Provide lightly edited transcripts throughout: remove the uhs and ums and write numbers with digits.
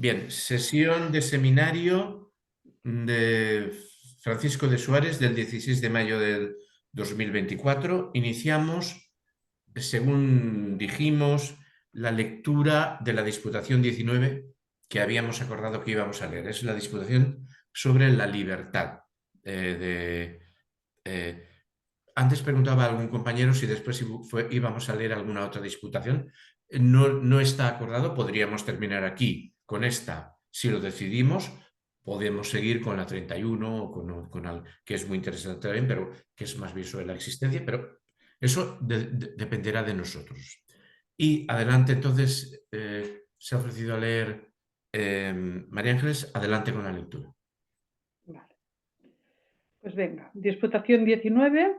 Bien, sesión de seminario de Francisco de Suárez del 16 de mayo del 2024. Iniciamos, según dijimos, la lectura de la Disputación 19 que habíamos acordado que íbamos a leer. Es la Disputación sobre la libertad. Eh, Antes preguntaba a algún compañero si después íbamos a leer alguna otra disputación. No está acordado, podríamos terminar aquí con esta. Si lo decidimos, podemos seguir con la 31 o que es muy interesante también, pero que es más bien sobre la existencia, pero eso dependerá de nosotros. Y adelante, entonces, se ha ofrecido a leer María Ángeles, adelante con la lectura. Vale. Pues venga, Disputación 19.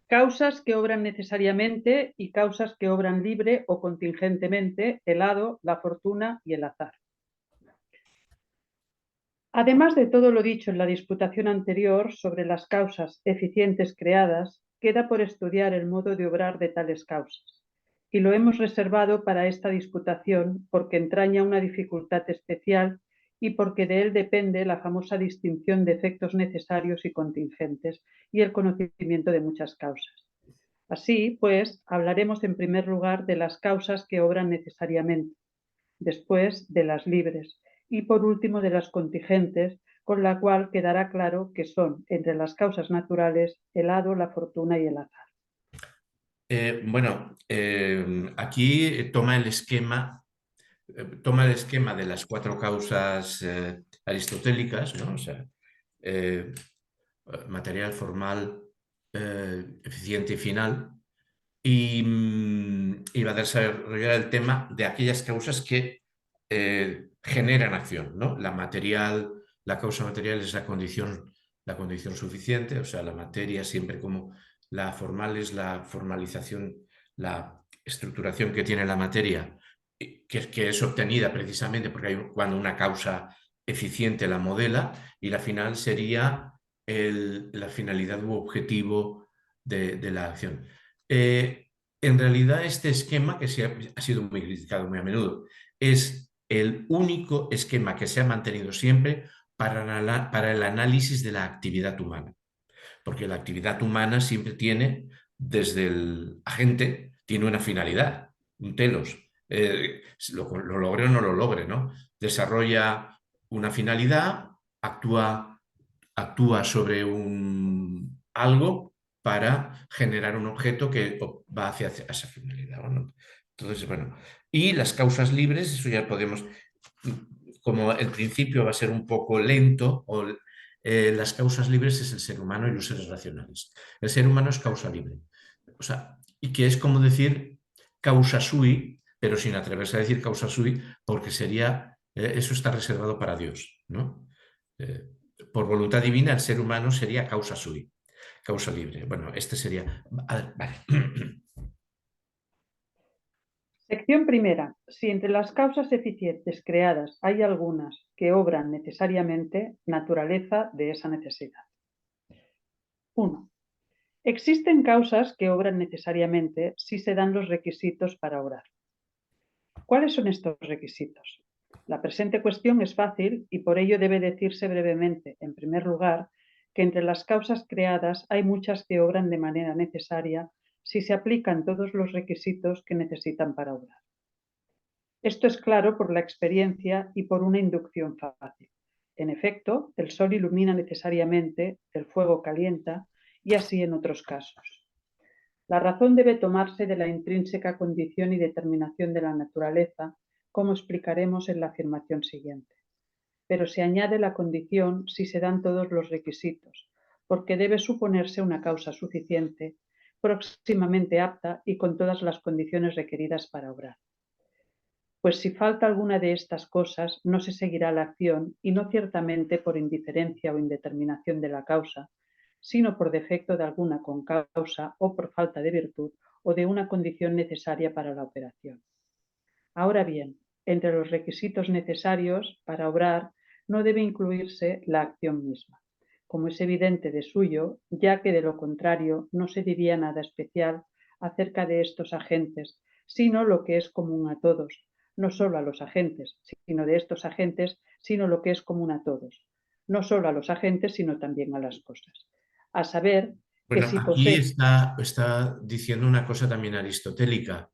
Causas que obran necesariamente y causas que obran libre o contingentemente, el hado, la fortuna y el azar. Además de todo lo dicho en la disputación anterior sobre las causas eficientes creadas, queda por estudiar el modo de obrar de tales causas, y lo hemos reservado para esta disputación porque entraña una dificultad especial y porque de él depende la famosa distinción de efectos necesarios y contingentes y el conocimiento de muchas causas. Así, pues, hablaremos en primer lugar de las causas que obran necesariamente, después de las libres y por último de las contingentes, con la cual quedará claro que son, entre las causas naturales, el hado, la fortuna y el azar. Aquí toma el esquema de las cuatro causas aristotélicas, ¿no? O sea, eh, material, formal, eficiente y final, y va a desarrollar el tema de aquellas causas que generan acción, ¿no? La causa material es la condición suficiente, o sea, la materia siempre como la formal es la formalización, la estructuración que tiene la materia, que es obtenida precisamente porque cuando una causa eficiente la modela, y la final sería la finalidad u objetivo de la acción. En realidad, este esquema, que ha sido muy criticado muy a menudo, es el único esquema que se ha mantenido siempre para el análisis de la actividad humana. Porque la actividad humana siempre tiene, desde el agente, tiene una finalidad, un telos. Lo logre o no lo logre, ¿no? Desarrolla una finalidad, actúa sobre algo para generar un objeto que va hacia esa finalidad, ¿no? Entonces, bueno, y las causas libres, eso ya podemos, como el principio va a ser un poco lento, las causas libres es el ser humano y los seres racionales. El ser humano es causa libre. O sea, y que es como decir causa sui, pero sin atreverse a decir causa sui, porque sería, eso está reservado para Dios, ¿no? Eh, por voluntad divina, el ser humano sería causa sui, causa libre. Bueno, este sería. Vale. Sección primera. Si entre las causas eficientes creadas hay algunas que obran necesariamente, naturaleza de esa necesidad. 1. Existen causas que obran necesariamente si se dan los requisitos para obrar. ¿Cuáles son estos requisitos? La presente cuestión es fácil y por ello debe decirse brevemente, en primer lugar, que entre las causas creadas hay muchas que obran de manera necesaria si se aplican todos los requisitos que necesitan para obrar. Esto es claro por la experiencia y por una inducción fácil. En efecto, el sol ilumina necesariamente, el fuego calienta y así en otros casos. La razón debe tomarse de la intrínseca condición y determinación de la naturaleza, como explicaremos en la afirmación siguiente. Pero se añade la condición si se dan todos los requisitos, porque debe suponerse una causa suficiente, próximamente apta y con todas las condiciones requeridas para obrar. Pues si falta alguna de estas cosas, no se seguirá la acción, y no ciertamente por indiferencia o indeterminación de la causa, sino por defecto de alguna concausa o por falta de virtud o de una condición necesaria para la operación. Ahora bien, entre los requisitos necesarios para obrar no debe incluirse la acción misma, como es evidente de suyo, ya que de lo contrario no se diría nada especial acerca de estos agentes, sino lo que es común a todos, no solo a los agentes, sino de estos agentes, sino lo que es común a todos, no solo a los agentes, sino también a las cosas. A saber, que Bueno, si aquí posee... está diciendo una cosa también aristotélica.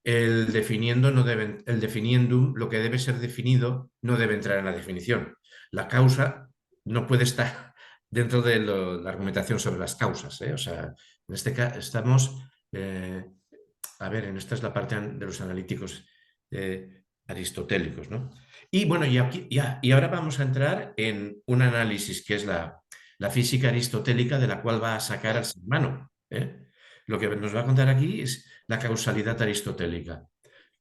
El definiendo no debe, el definiendum, lo que debe ser definido, no debe entrar en la definición. La causa no puede estar dentro de la argumentación sobre las causas, ¿eh? O sea, en este caso estamos, a ver, en esta es la parte de los analíticos aristotélicos, ¿no? Y bueno, y ahora vamos a entrar en un análisis que es la física aristotélica de la cual va a sacar al ser humano, ¿eh? Lo que nos va a contar aquí es la causalidad aristotélica.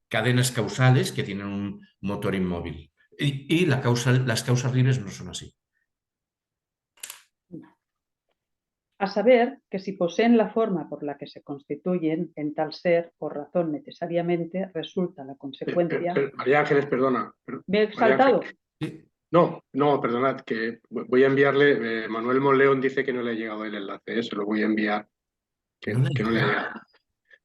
Cadenas causales que tienen un motor inmóvil. Y las causas libres no son así. A saber, que si poseen la forma por la que se constituyen, en tal ser o razón necesariamente resulta la consecuencia... María Ángeles, perdona. ¿Me he María saltado? Ángeles. No, perdonad, que voy a enviarle. Manuel Monleón dice que no le ha llegado el enlace, se lo voy a enviar. No le Que no le ha llega. llegado.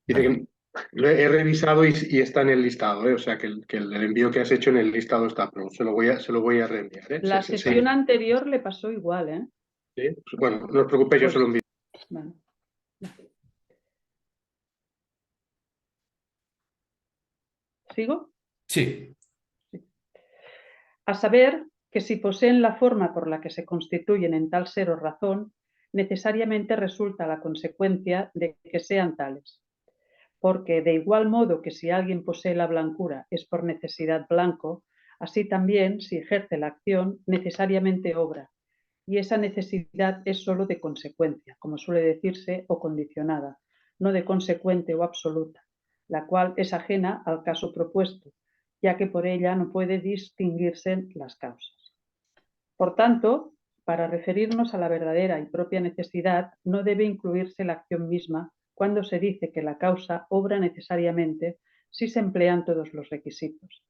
Dice Vale. que lo he revisado y está en el listado, o sea que el envío que has hecho en el listado está, pero se lo voy a reenviar. La sesión anterior le pasó igual, ¿eh? Sí. Bueno, no os preocupéis, yo se lo envío. Bueno. ¿Sigo? Sí. A saber, que si poseen la forma por la que se constituyen en tal ser o razón, necesariamente resulta la consecuencia de que sean tales. Porque de igual modo que si alguien posee la blancura es por necesidad blanco, así también si ejerce la acción necesariamente obra, y esa necesidad es sólo de consecuencia, como suele decirse, o condicionada, no de consecuente o absoluta, la cual es ajena al caso propuesto, ya que por ella no puede distinguirse las causas. Por tanto, para referirnos a la verdadera y propia necesidad, no debe incluirse la acción misma cuando se dice que la causa obra necesariamente si se emplean todos los requisitos.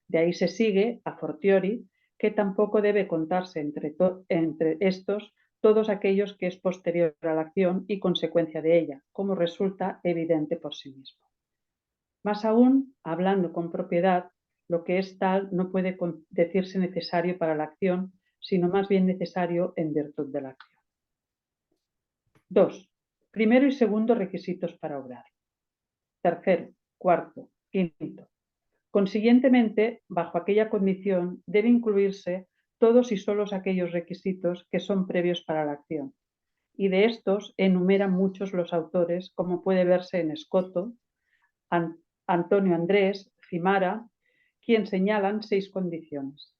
De ahí se sigue, a fortiori, que tampoco debe contarse entre estos todos aquellos que es posterior a la acción y consecuencia de ella, como resulta evidente por sí mismo. Más aún, hablando con propiedad, lo que es tal no puede decirse necesario para la acción, sino más bien necesario en virtud de la acción. 2. Primero y segundo requisitos para obrar. Tercero, cuarto, quinto. Consiguientemente, bajo aquella condición, debe incluirse todos y solos aquellos requisitos que son previos para la acción. Y de estos enumeran muchos los autores, como puede verse en Escoto, Antonio Andrés, Cimara, quien señalan 6 condiciones.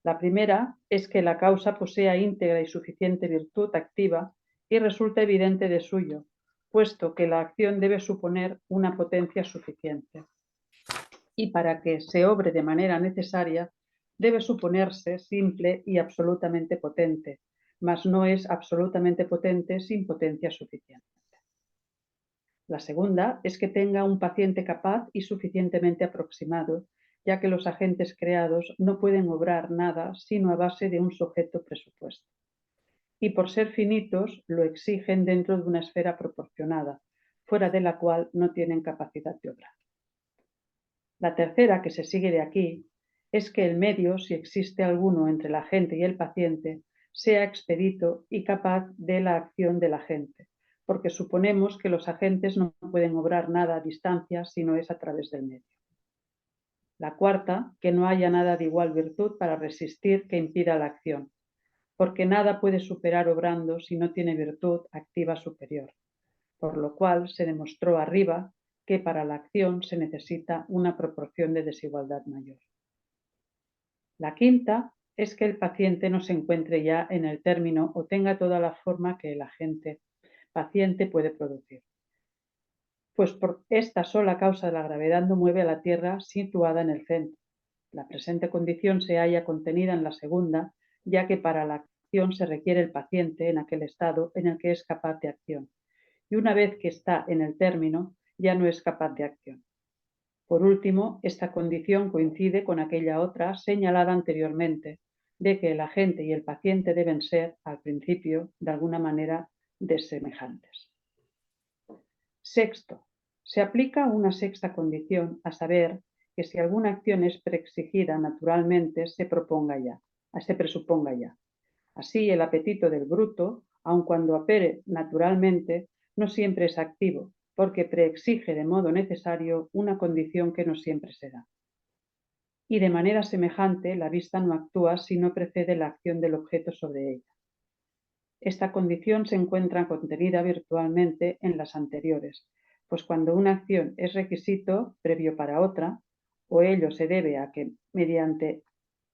La primera es que la causa posea íntegra y suficiente virtud activa y resulta evidente de suyo, puesto que la acción debe suponer una potencia suficiente. Y para que se obre de manera necesaria, debe suponerse simple y absolutamente potente, mas no es absolutamente potente sin potencia suficiente. La segunda es que tenga un paciente capaz y suficientemente aproximado, ya que los agentes creados no pueden obrar nada sino a base de un sujeto presupuesto. Y por ser finitos, lo exigen dentro de una esfera proporcionada, fuera de la cual no tienen capacidad de obrar. La tercera, que se sigue de aquí, es que el medio, si existe alguno entre el agente y el paciente, sea expedito y capaz de la acción del agente, porque suponemos que los agentes no pueden obrar nada a distancia si no es a través del medio. La cuarta, que no haya nada de igual virtud para resistir que impida la acción, porque nada puede superar obrando si no tiene virtud activa superior, por lo cual se demostró arriba que para la acción se necesita una proporción de desigualdad mayor. La quinta es que el paciente no se encuentre ya en el término o tenga toda la forma que el agente paciente puede producir. Pues por esta sola causa de la gravedad no mueve a la Tierra situada en el centro. La presente condición se halla contenida en la segunda, ya que para la acción se requiere el paciente en aquel estado en el que es capaz de acción. Y una vez que está en el término, ya no es capaz de acción. Por último, esta condición coincide con aquella otra señalada anteriormente, de que el agente y el paciente deben ser, al principio, de alguna manera, desemejantes. Sexto, se aplica una sexta condición, a saber, que si alguna acción es preexigida naturalmente, se presuponga ya. Así, el apetito del bruto, aun cuando opere naturalmente, no siempre es activo, porque preexige de modo necesario una condición que no siempre se da. Y de manera semejante, la vista no actúa si no precede la acción del objeto sobre ella. Esta condición se encuentra contenida virtualmente en las anteriores, pues cuando una acción es requisito previo para otra, o ello se debe a que mediante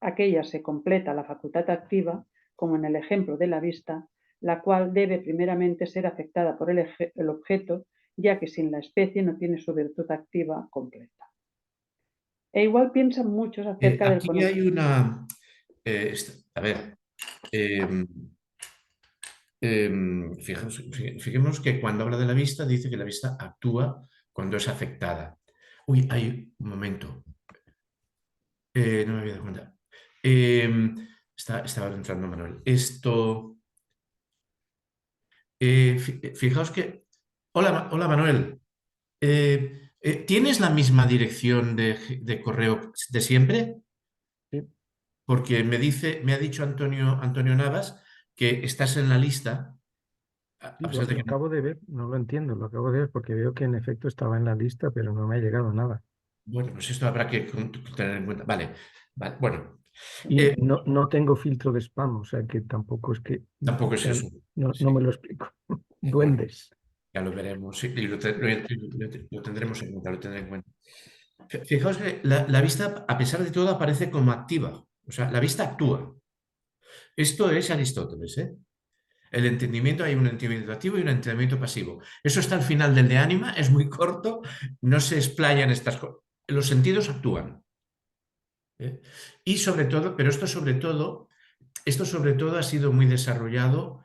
aquella se completa la facultad activa, como en el ejemplo de la vista, la cual debe primeramente ser afectada por el objeto, ya que sin la especie no tiene su virtud activa completa. E igual piensan muchos acerca del Aquí hay una... a ver, fijemos que cuando habla de la vista dice que la vista actúa cuando es afectada. Uy, hay un momento. No me había dado cuenta. Estaba entrando Manuel. Esto... fijaos que... Hola Manuel. ¿Tienes la misma dirección de correo de siempre? Sí, Porque me ha dicho Antonio Navas que estás en la lista, sí, a pesar de lo que no. acabo de ver, no lo entiendo, lo acabo de ver porque veo que en efecto estaba en la lista, pero no me ha llegado nada. Bueno, pues esto habrá que tener en cuenta. Vale, vale, bueno, Y no tengo filtro de spam, o sea que tampoco es que, tampoco o es sea, eso. no Sí, me lo explico. bueno, Duendes. ya lo veremos, sí, y lo tendremos en cuenta, lo tendré en cuenta. Fijaos que la vista, a pesar de todo, aparece como activa. O sea, la vista actúa. Esto es Aristóteles, ¿eh? El entendimiento, hay un entendimiento activo y un entendimiento pasivo. Eso está al final del de ánima, es muy corto, no se explaya en estas cosas. Los sentidos actúan. ¿Eh? Y sobre todo, pero esto sobre todo ha sido muy desarrollado.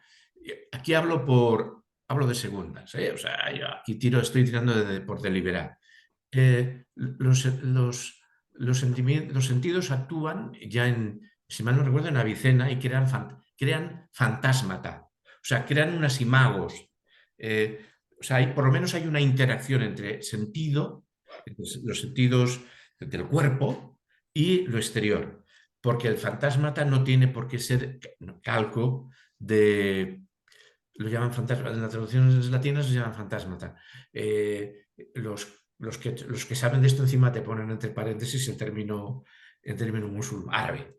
Aquí hablo de segundas, ¿eh? O sea, yo aquí estoy tirando por deliberar. Los sentidos actúan ya si mal no recuerdo, en Avicena y crean fantasmata. O sea, crean unas imagos. O sea, por lo menos hay una interacción entre los sentidos del cuerpo y lo exterior. Porque el fantasmata no tiene por qué ser calco de... Lo llaman fantasma, en las traducciones latinas se llaman fantasmata. Los que saben de esto encima te ponen entre paréntesis el término musulmán, árabe.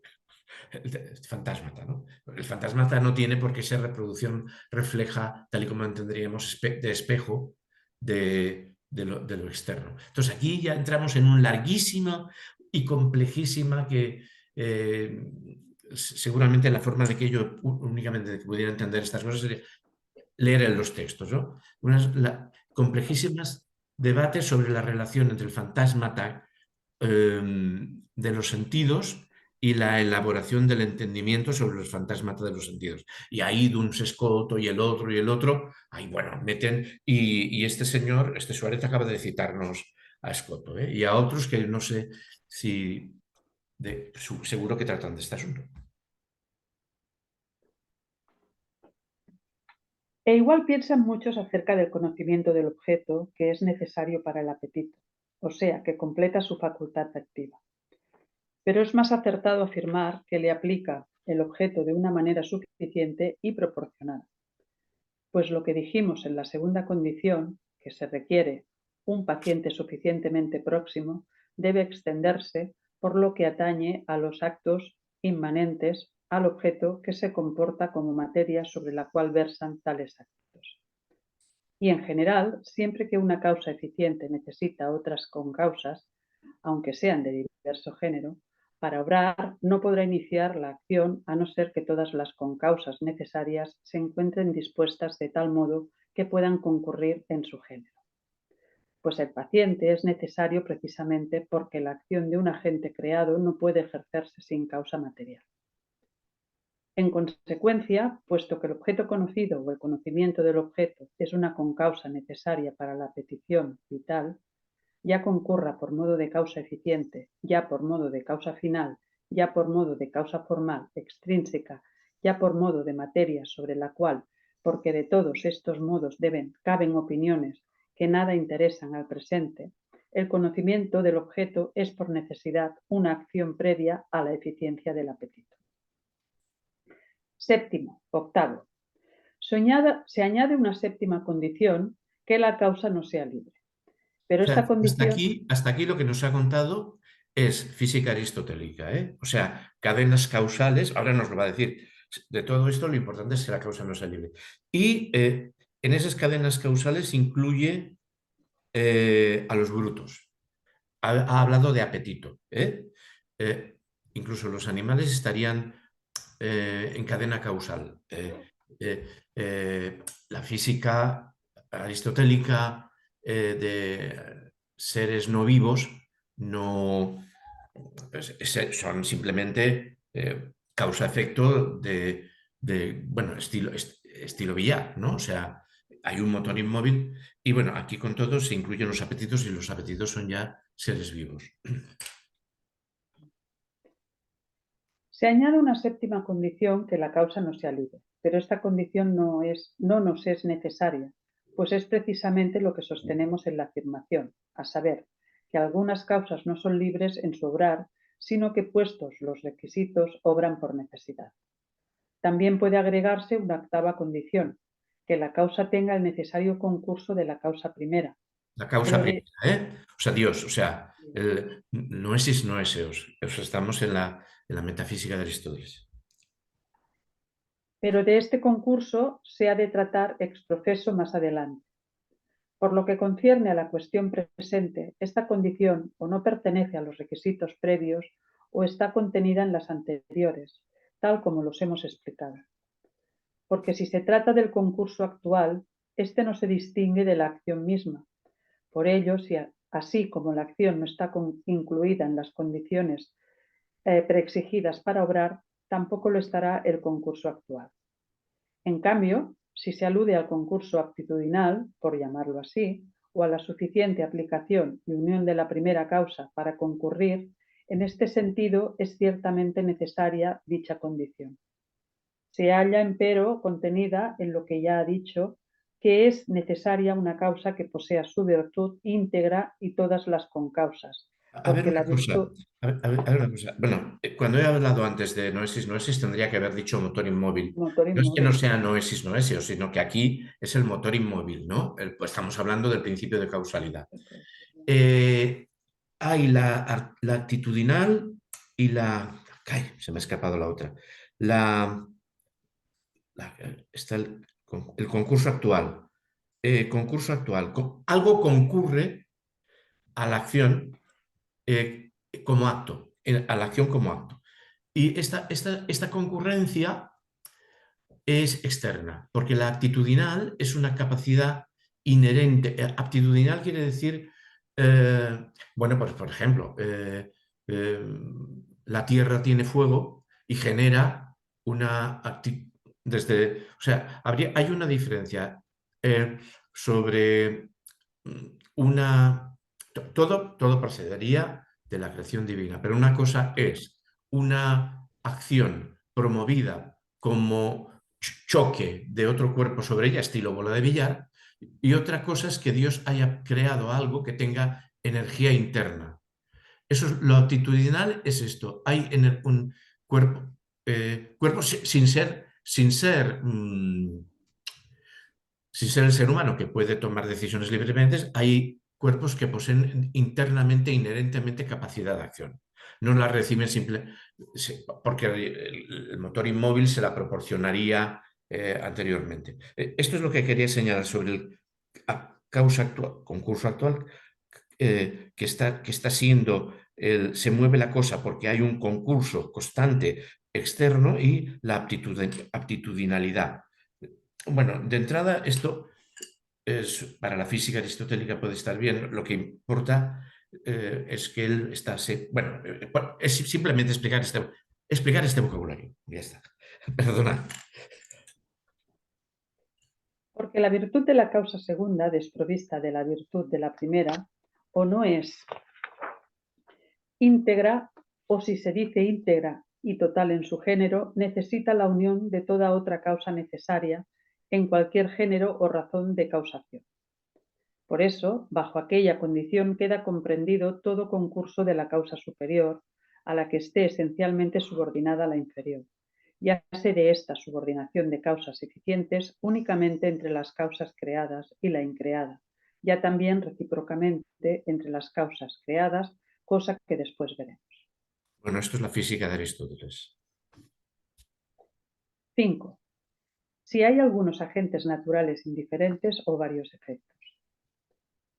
Fantasmata, ¿no? El fantasmata no tiene por qué ser reproducción, refleja, tal y como entenderíamos, de espejo de lo externo. Entonces aquí ya entramos en un larguísimo y complejísima que seguramente la forma de que yo únicamente pudiera entender estas cosas sería leer en los textos, ¿no? Complejísimas debates sobre la relación entre el fantasmata de los sentidos y la elaboración del entendimiento sobre los fantasmas de los sentidos. Y ahí Duns Scoto y el otro, ahí bueno, meten, y este señor, este Suárez acaba de citarnos a Scoto, ¿eh? Y a otros que no sé si seguro que tratan de este asunto. E igual piensan muchos acerca del conocimiento del objeto que es necesario para el apetito, o sea, que completa su facultad activa. Pero es más acertado afirmar que le aplica el objeto de una manera suficiente y proporcionada. Pues lo que dijimos en la segunda condición, que se requiere un paciente suficientemente próximo, debe extenderse por lo que atañe a los actos inmanentes al objeto que se comporta como materia sobre la cual versan tales actos. Y en general, siempre que una causa eficiente necesita otras concausas, aunque sean de diverso género, para obrar no podrá iniciar la acción a no ser que todas las concausas necesarias se encuentren dispuestas de tal modo que puedan concurrir en su género. Pues el paciente es necesario precisamente porque la acción de un agente creado no puede ejercerse sin causa material. En consecuencia, puesto que el objeto conocido o el conocimiento del objeto es una concausa necesaria para la petición vital, ya concurra por modo de causa eficiente, ya por modo de causa final, ya por modo de causa formal, extrínseca, ya por modo de materia sobre la cual, porque de todos estos modos caben opiniones que nada interesan al presente, el conocimiento del objeto es por necesidad una acción previa a la eficiencia del apetito. Séptimo, octavo. Se añade una séptima condición, que la causa no sea libre. Pero O sea, esta condición... hasta aquí lo que nos ha contado es física aristotélica, ¿eh? O sea, cadenas causales, ahora nos lo va a decir. De todo esto lo importante es que la causa no sea libre. Y en esas cadenas causales incluye a los brutos. Ha hablado de apetito, ¿eh? Incluso los animales estarían en cadena causal. La física aristotélica de seres no vivos no pues, son simplemente causa-efecto bueno, estilo billar, ¿no? O sea, hay un motor inmóvil y bueno, aquí con todo se incluyen los apetitos y los apetitos son ya seres vivos. Se añade una séptima condición, que la causa no sea libre, pero esta condición no nos es necesaria, pues es precisamente lo que sostenemos en la afirmación, a saber, que algunas causas no son libres en su obrar, sino que puestos los requisitos obran por necesidad. También puede agregarse una octava condición, que la causa tenga el necesario concurso de la causa primera. La causa Pero primera, ¿eh? O sea, Dios, o sea, el noesis noeseos. O sea, estamos en la metafísica de Aristóteles. Pero de este concurso se ha de tratar ex professo más adelante. Por lo que concierne a la cuestión presente, esta condición o no pertenece a los requisitos previos o está contenida en las anteriores, tal como los hemos explicado. Porque si se trata del concurso actual, este no se distingue de la acción misma. Por ello, si así como la acción no está incluida en las condiciones preexigidas para obrar, tampoco lo estará el concurso actual. En cambio, si se alude al concurso aptitudinal, por llamarlo así, o a la suficiente aplicación y unión de la primera causa para concurrir, en este sentido es ciertamente necesaria dicha condición. Se halla, empero, contenida en lo que ya ha dicho, que es necesaria una causa que posea su virtud íntegra y todas las concausas, A ver porque la una cosa, virtud... a ver una cosa. Bueno, cuando he hablado antes de noesis noesis tendría que haber dicho motor inmóvil. motor No es que no inmóvil. sea noesis noesio, sino que aquí es el motor inmóvil, ¿no? Pues estamos hablando del principio de causalidad. Hay la actitudinal y la... Ay, se me ha escapado la otra. Está el concurso actual. Concurso actual. Algo concurre a la acción como acto, a la acción como acto. Y esta concurrencia es externa, porque la actitudinal es una capacidad inherente. Aptitudinal quiere decir, bueno, pues por ejemplo, la Tierra tiene fuego y genera una actitud o sea, hay una diferencia sobre una... Todo procedería de la creación divina, pero una cosa es una acción promovida como choque de otro cuerpo sobre ella, estilo bola de billar, y otra cosa es que Dios haya creado algo que tenga energía interna. Eso es, lo actitudinal es esto, hay un cuerpo, cuerpo sin ser el ser humano que puede tomar decisiones libremente, hay cuerpos que poseen internamente, inherentemente capacidad de acción. No la reciben porque el motor inmóvil se la proporcionaría anteriormente. Esto es lo que quería señalar sobre el causa actual, concurso actual, que está siendo, se mueve la cosa porque hay un concurso constante externo y la aptitudinalidad. Bueno, de entrada, esto para la física aristotélica puede estar bien. Lo que importa es que él está... Bueno, es simplemente explicar este vocabulario. Ya está. Perdona. Porque la virtud de la causa segunda, desprovista de la virtud de la primera, o no es íntegra, o si se dice íntegra y total en su género, necesita la unión de toda otra causa necesaria en cualquier género o razón de causación. Por eso, bajo aquella condición queda comprendido todo concurso de la causa superior, a la que esté esencialmente subordinada la inferior. Ya se de esta subordinación de causas eficientes únicamente entre las causas creadas y la increada, ya también recíprocamente entre las causas creadas, cosa que después veremos. Bueno, esto es la física de Aristóteles. 5. Si hay algunos agentes naturales indiferentes o varios efectos.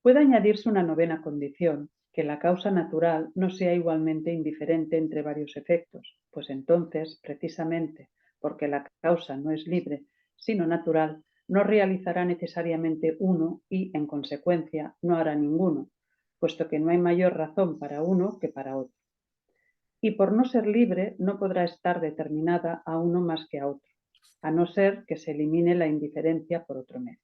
Puede añadirse una novena condición, que la causa natural no sea igualmente indiferente entre varios efectos, pues entonces, precisamente porque la causa no es libre, sino natural, no realizará necesariamente uno y, en consecuencia, no hará ninguno, puesto que no hay mayor razón para uno que para otro. Y por no ser libre, no podrá estar determinada a uno más que a otro, a no ser que se elimine la indiferencia por otro medio.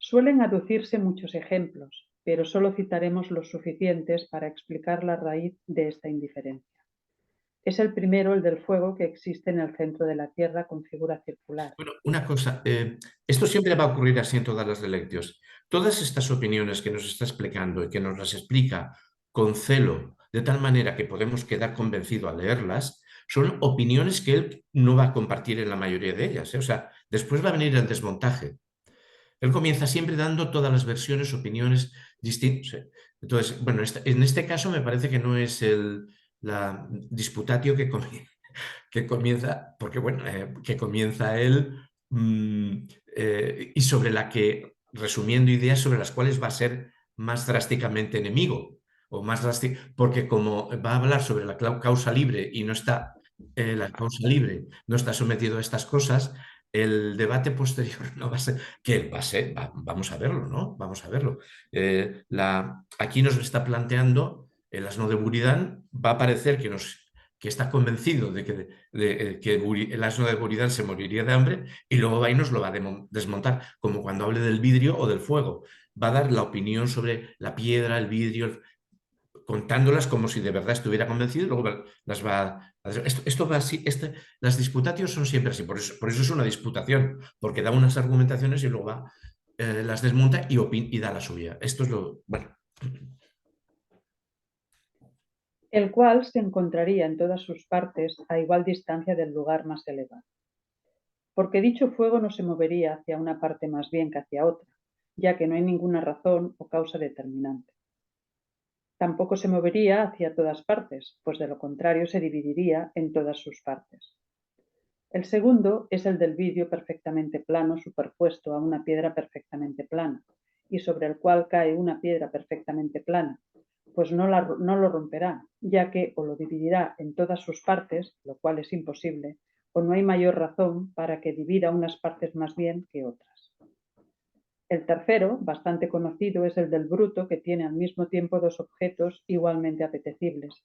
Suelen aducirse muchos ejemplos, pero solo citaremos los suficientes para explicar la raíz de esta indiferencia. Es el primero, el del fuego que existe en el centro de la Tierra con figura circular. Bueno, una cosa, esto siempre va a ocurrir así en todas las lecciones. Todas estas opiniones que nos está explicando y que nos las explica con celo, de tal manera que podemos quedar convencidos al leerlas, son opiniones que él no va a compartir en la mayoría de ellas, ¿eh? O sea, después va a venir el desmontaje. Él comienza siempre dando todas las versiones, opiniones distintas. Entonces, bueno, en este caso me parece que no es la disputatio que comienza, porque bueno, que comienza él y sobre la que, resumiendo ideas sobre las cuales va a ser más drásticamente enemigo, o más drástico, porque como va a hablar sobre la causa libre y no está, la causa libre no está sometido a estas cosas, el debate posterior no va a ser, que va a ser, vamos a verlo, ¿no? Vamos a verlo. Aquí nos está planteando el asno de Buridan, va a parecer que está convencido de que el asno de Buridan se moriría de hambre y luego va y nos lo va a desmontar, como cuando hable del vidrio o del fuego. Va a dar la opinión sobre la piedra, el vidrio, contándolas como si de verdad estuviera convencido y luego las va a... Esto va así, las disputatios son siempre así, por eso es una disputación, porque da unas argumentaciones y luego va, las desmonta y da la suya. Esto es lo... Bueno. El cual se encontraría en todas sus partes a igual distancia del lugar más elevado. Porque dicho fuego no se movería hacia una parte más bien que hacia otra, ya que no hay ninguna razón o causa determinante. Tampoco se movería hacia todas partes, pues de lo contrario se dividiría en todas sus partes. El segundo es el del vidrio perfectamente plano superpuesto a una piedra perfectamente plana, y sobre el cual cae una piedra perfectamente plana, pues no lo romperá, ya que o lo dividirá en todas sus partes, lo cual es imposible, o no hay mayor razón para que divida unas partes más bien que otras. El tercero, bastante conocido, es el del bruto, que tiene al mismo tiempo dos objetos igualmente apetecibles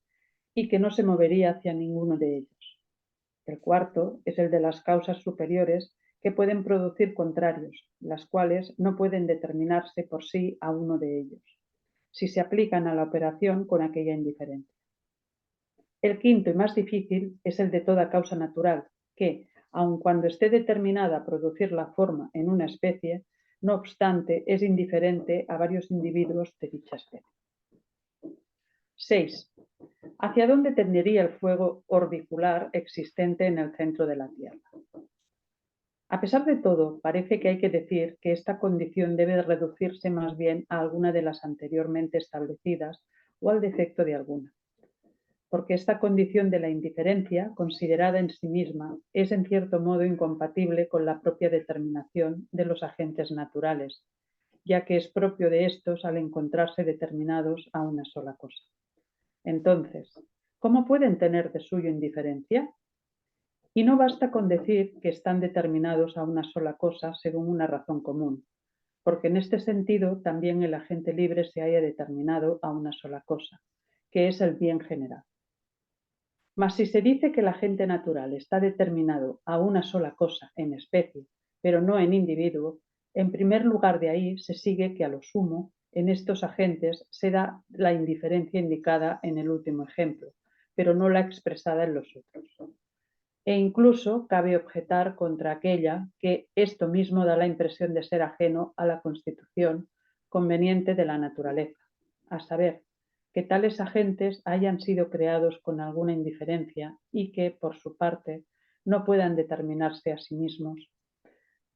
y que no se movería hacia ninguno de ellos. El cuarto es el de las causas superiores que pueden producir contrarios, las cuales no pueden determinarse por sí a uno de ellos, si se aplican a la operación con aquella indiferencia. El quinto y más difícil es el de toda causa natural, que, aun cuando esté determinada a producir la forma en una especie, no obstante es indiferente a varios individuos de dicha especie. 6. ¿Hacia dónde tendería el fuego orbicular existente en el centro de la Tierra? A pesar de todo, parece que hay que decir que esta condición debe reducirse más bien a alguna de las anteriormente establecidas o al defecto de alguna, porque esta condición de la indiferencia, considerada en sí misma, es en cierto modo incompatible con la propia determinación de los agentes naturales, ya que es propio de estos al encontrarse determinados a una sola cosa. Entonces, ¿cómo pueden tener de suyo indiferencia? Y no basta con decir que están determinados a una sola cosa según una razón común, porque en este sentido también el agente libre se haya determinado a una sola cosa, que es el bien general. Mas si se dice que el agente natural está determinado a una sola cosa en especie, pero no en individuo, en primer lugar de ahí se sigue que a lo sumo en estos agentes se da la indiferencia indicada en el último ejemplo, pero no la expresada en los otros. E incluso cabe objetar contra aquella que esto mismo da la impresión de ser ajeno a la constitución conveniente de la naturaleza, a saber, que tales agentes hayan sido creados con alguna indiferencia y que, por su parte, no puedan determinarse a sí mismos,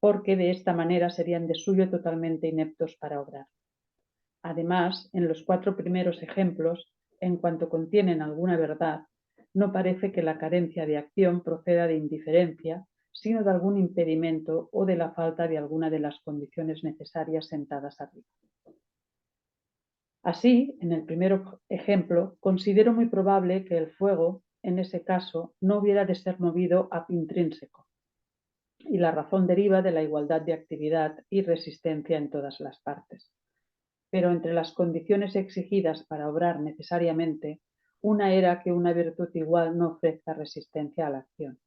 porque de esta manera serían de suyo totalmente ineptos para obrar. Además, en los 4 primeros ejemplos, en cuanto contienen alguna verdad, no parece que la carencia de acción proceda de indiferencia, sino de algún impedimento o de la falta de alguna de las condiciones necesarias sentadas arriba. Así, en el primer ejemplo, considero muy probable que el fuego, en ese caso, no hubiera de ser movido ab intrínseco, y la razón deriva de la igualdad de actividad y resistencia en todas las partes. Pero entre las condiciones exigidas para obrar necesariamente, una era que una virtud igual no ofrezca resistencia a la acción.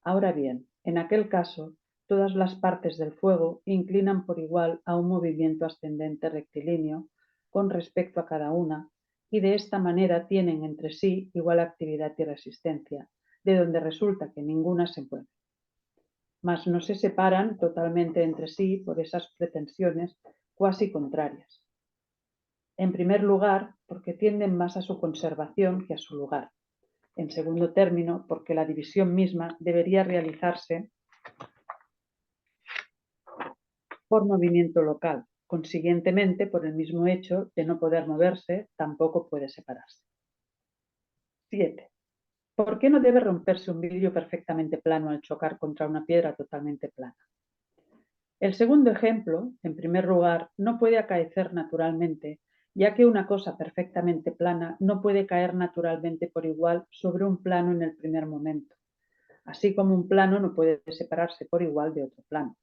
Ahora bien, en aquel caso, todas las partes del fuego inclinan por igual a un movimiento ascendente rectilíneo con respecto a cada una, y de esta manera tienen entre sí igual actividad y resistencia, de donde resulta que ninguna se mueve. Mas no se separan totalmente entre sí por esas pretensiones cuasi contrarias. En primer lugar, porque tienden más a su conservación que a su lugar. En segundo término, porque la división misma debería realizarse por movimiento local. Consiguientemente, por el mismo hecho de no poder moverse, tampoco puede separarse. 7. ¿Por qué no debe romperse un vidrio perfectamente plano al chocar contra una piedra totalmente plana? El segundo ejemplo, en primer lugar, no puede acaecer naturalmente, ya que una cosa perfectamente plana no puede caer naturalmente por igual sobre un plano en el primer momento, así como un plano no puede separarse por igual de otro plano,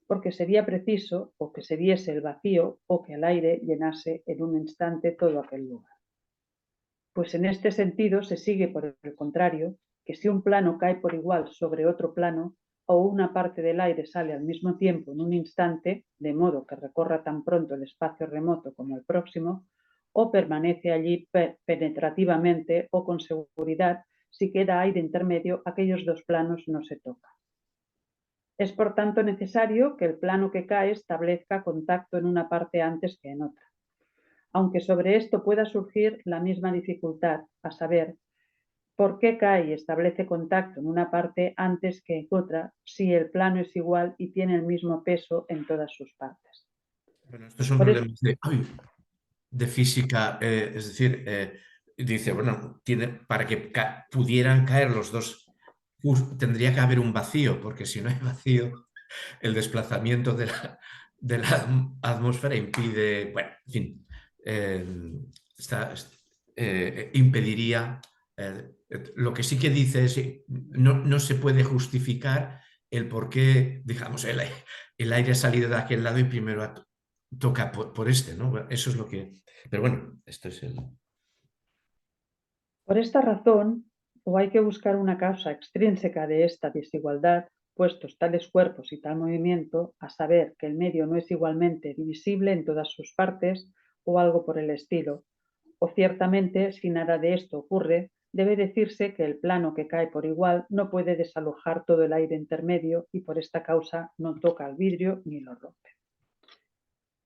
porque sería preciso o que se diese el vacío o que el aire llenase en un instante todo aquel lugar. Pues en este sentido se sigue por el contrario que si un plano cae por igual sobre otro plano, o una parte del aire sale al mismo tiempo en un instante, de modo que recorra tan pronto el espacio remoto como el próximo, o permanece allí penetrativamente o con seguridad, si queda aire intermedio, aquellos dos planos no se tocan. Es por tanto necesario que el plano que cae establezca contacto en una parte antes que en otra. Aunque sobre esto pueda surgir la misma dificultad, a saber, ¿por qué cae y establece contacto en una parte antes que en otra si el plano es igual y tiene el mismo peso en todas sus partes? Bueno, estos son problemas de física, es decir, dice, bueno, para que pudieran caer los dos, tendría que haber un vacío, porque si no hay vacío, el desplazamiento de la atmósfera impide, bueno, en fin, impediría. Lo que sí que dice es que no se puede justificar el por qué, digamos, el aire ha salido de aquel lado y primero toca por este, ¿no? Eso es lo que... Pero bueno, esto es el... Por esta razón, o hay que buscar una causa extrínseca de esta desigualdad, puestos tales cuerpos y tal movimiento, a saber que el medio no es igualmente divisible en todas sus partes, o algo por el estilo, o ciertamente, si nada de esto ocurre, debe decirse que el plano que cae por igual no puede desalojar todo el aire intermedio y por esta causa no toca al vidrio ni lo rompe.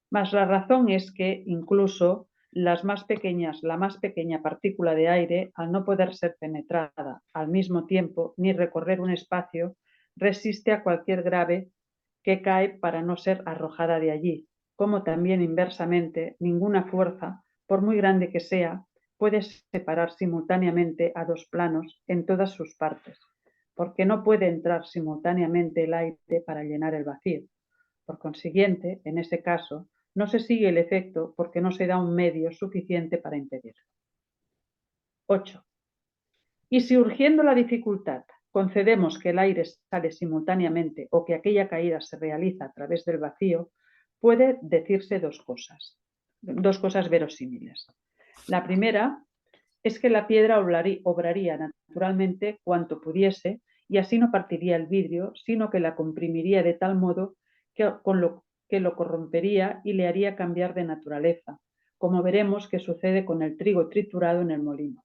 Mas la razón es que incluso la más pequeña partícula de aire, al no poder ser penetrada al mismo tiempo ni recorrer un espacio, resiste a cualquier grave que cae para no ser arrojada de allí, como también inversamente ninguna fuerza, por muy grande que sea, puede separar simultáneamente a dos planos en todas sus partes, porque no puede entrar simultáneamente el aire para llenar el vacío. Por consiguiente, en ese caso, no se sigue el efecto porque no se da un medio suficiente para impedirlo. 8. Y si urgiendo la dificultad concedemos que el aire sale simultáneamente o que aquella caída se realiza a través del vacío, puede decirse dos cosas verosímiles. La primera es que la piedra obraría naturalmente cuanto pudiese y así no partiría el vidrio, sino que la comprimiría de tal modo que lo corrompería y le haría cambiar de naturaleza, como veremos que sucede con el trigo triturado en el molino.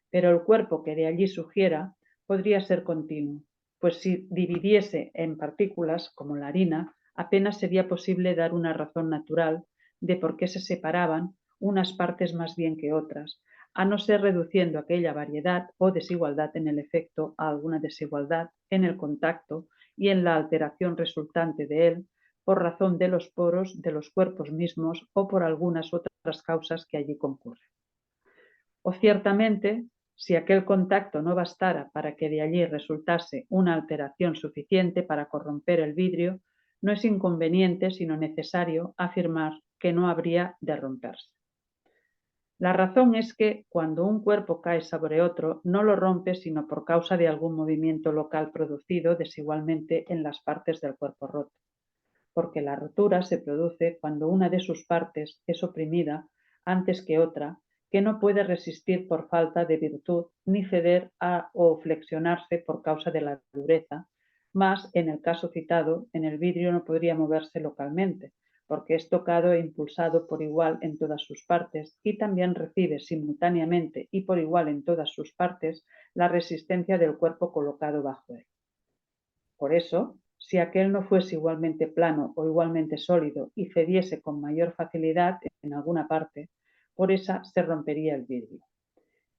Pero el cuerpo que de allí surgiera podría ser continuo, pues si dividiese en partículas, como la harina, apenas sería posible dar una razón natural de por qué se separaban unas partes más bien que otras, a no ser reduciendo aquella variedad o desigualdad en el efecto a alguna desigualdad en el contacto y en la alteración resultante de él por razón de los poros de los cuerpos mismos o por algunas otras causas que allí concurren. O ciertamente, si aquel contacto no bastara para que de allí resultase una alteración suficiente para corromper el vidrio, no es inconveniente, sino necesario, afirmar que no habría de romperse. La razón es que, cuando un cuerpo cae sobre otro, no lo rompe sino por causa de algún movimiento local producido desigualmente en las partes del cuerpo roto, porque la rotura se produce cuando una de sus partes es oprimida antes que otra, que no puede resistir por falta de virtud, ni ceder o flexionarse por causa de la dureza, mas, en el caso citado, en el vidrio no podría moverse localmente, porque es tocado e impulsado por igual en todas sus partes y también recibe simultáneamente y por igual en todas sus partes la resistencia del cuerpo colocado bajo él. Por eso, si aquel no fuese igualmente plano o igualmente sólido y cediese con mayor facilidad en alguna parte, por esa se rompería el vidrio.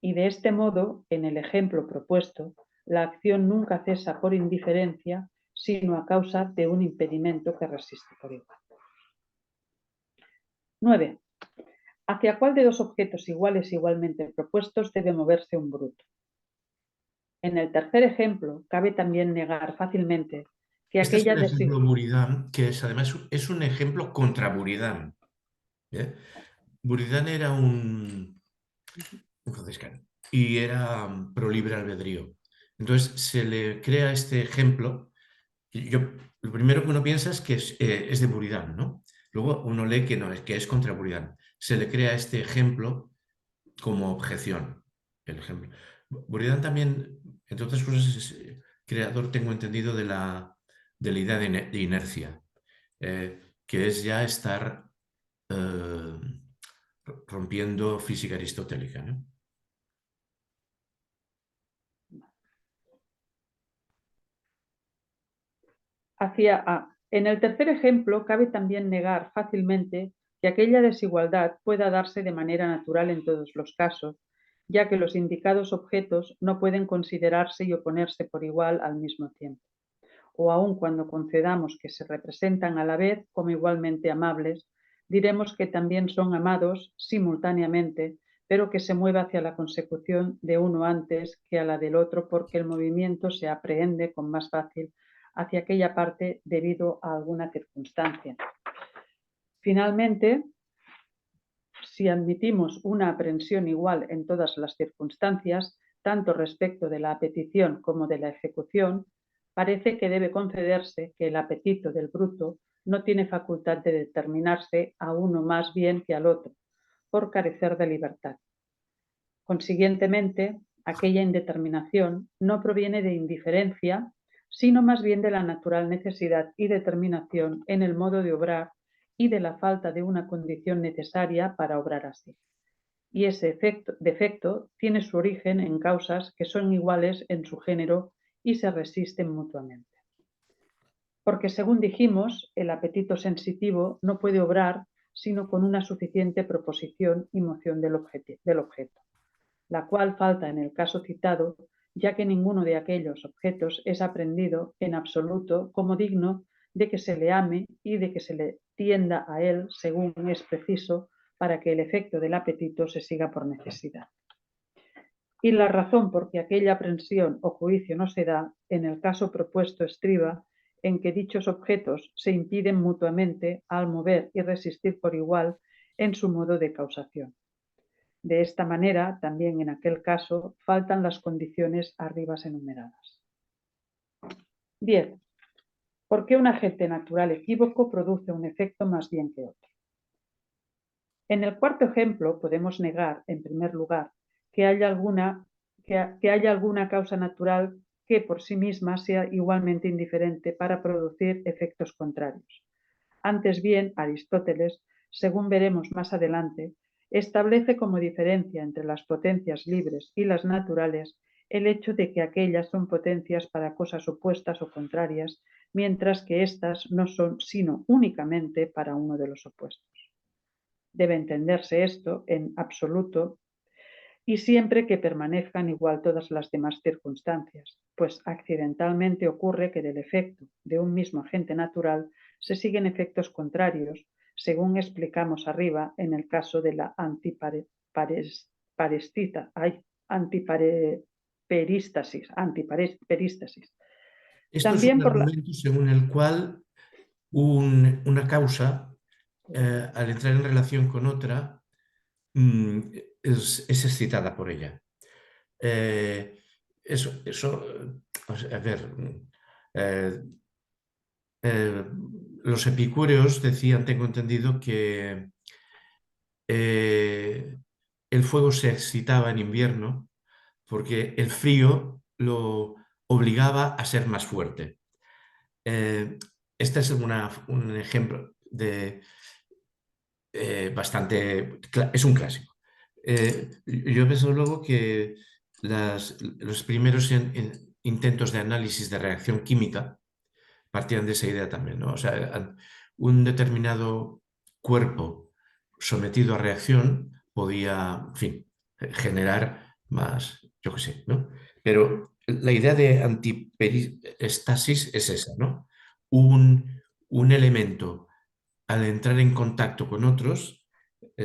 Y de este modo, en el ejemplo propuesto, la acción nunca cesa por indiferencia, sino a causa de un impedimento que resiste por igual. 9. ¿Hacia cuál de dos objetos iguales igualmente propuestos debe moverse un bruto? En el tercer ejemplo, cabe también negar fácilmente que Este es aquella un ejemplo Buridan, que además es un ejemplo contra Buridan. Buridan era un franciscano y era pro libre albedrío. Entonces se le crea este ejemplo. Lo primero que uno piensa es que es de Buridan, ¿no? Luego uno lee que no, es que es contra Buridan. Se le crea este ejemplo como objeción. El ejemplo. Buridan también, entre otras cosas, es creador, tengo entendido, de la idea de inercia, que es ya estar rompiendo física aristotélica, ¿no? En el tercer ejemplo, cabe también negar fácilmente que aquella desigualdad pueda darse de manera natural en todos los casos, ya que los indicados objetos no pueden considerarse y oponerse por igual al mismo tiempo. O aun cuando concedamos que se representan a la vez como igualmente amables, diremos que también son amados simultáneamente, pero que se mueve hacia la consecución de uno antes que a la del otro porque el movimiento se aprehende con más fácil hacia aquella parte debido a alguna circunstancia. Finalmente, si admitimos una aprehensión igual en todas las circunstancias, tanto respecto de la petición como de la ejecución, parece que debe concederse que el apetito del bruto no tiene facultad de determinarse a uno más bien que al otro, por carecer de libertad. Consiguientemente, aquella indeterminación no proviene de indiferencia, sino más bien de la natural necesidad y determinación en el modo de obrar y de la falta de una condición necesaria para obrar así. Y ese defecto tiene su origen en causas que son iguales en su género y se resisten mutuamente. Porque, según dijimos, el apetito sensitivo no puede obrar sino con una suficiente proposición y moción del objeto, la cual falta en el caso citado, ya que ninguno de aquellos objetos es aprendido en absoluto como digno de que se le ame y de que se le tienda a él según es preciso para que el efecto del apetito se siga por necesidad. Y la razón por que aquella aprensión o juicio no se da, en el caso propuesto estriba en que dichos objetos se impiden mutuamente al mover y resistir por igual en su modo de causación. De esta manera, también en aquel caso, faltan las condiciones arriba enumeradas. 10. ¿Por qué un agente natural equívoco produce un efecto más bien que otro? En el cuarto ejemplo podemos negar, en primer lugar, que haya alguna causa natural que por sí misma sea igualmente indiferente para producir efectos contrarios. Antes bien, Aristóteles, según veremos más adelante, establece como diferencia entre las potencias libres y las naturales el hecho de que aquellas son potencias para cosas opuestas o contrarias, mientras que éstas no son sino únicamente para uno de los opuestos. Debe entenderse esto en absoluto y siempre que permanezcan igual todas las demás circunstancias, pues accidentalmente ocurre que del efecto de un mismo agente natural se siguen efectos contrarios, según explicamos arriba en el caso de la antiperístasis. Esto es También un por la... argumento según el cual una causa, al entrar en relación con otra, es excitada por ella. A ver, eh, los epicúreos decían, tengo entendido, que el fuego se excitaba en invierno porque el frío lo obligaba a ser más fuerte. Este es un ejemplo de es un clásico. Yo pienso luego que los primeros intentos de análisis de reacción química partían de esa idea también, ¿no? O sea, un determinado cuerpo sometido a reacción podía, en fin, generar más, yo qué sé, ¿no? Pero la idea de antiperístasis es esa, ¿no? Un elemento al entrar en contacto con otros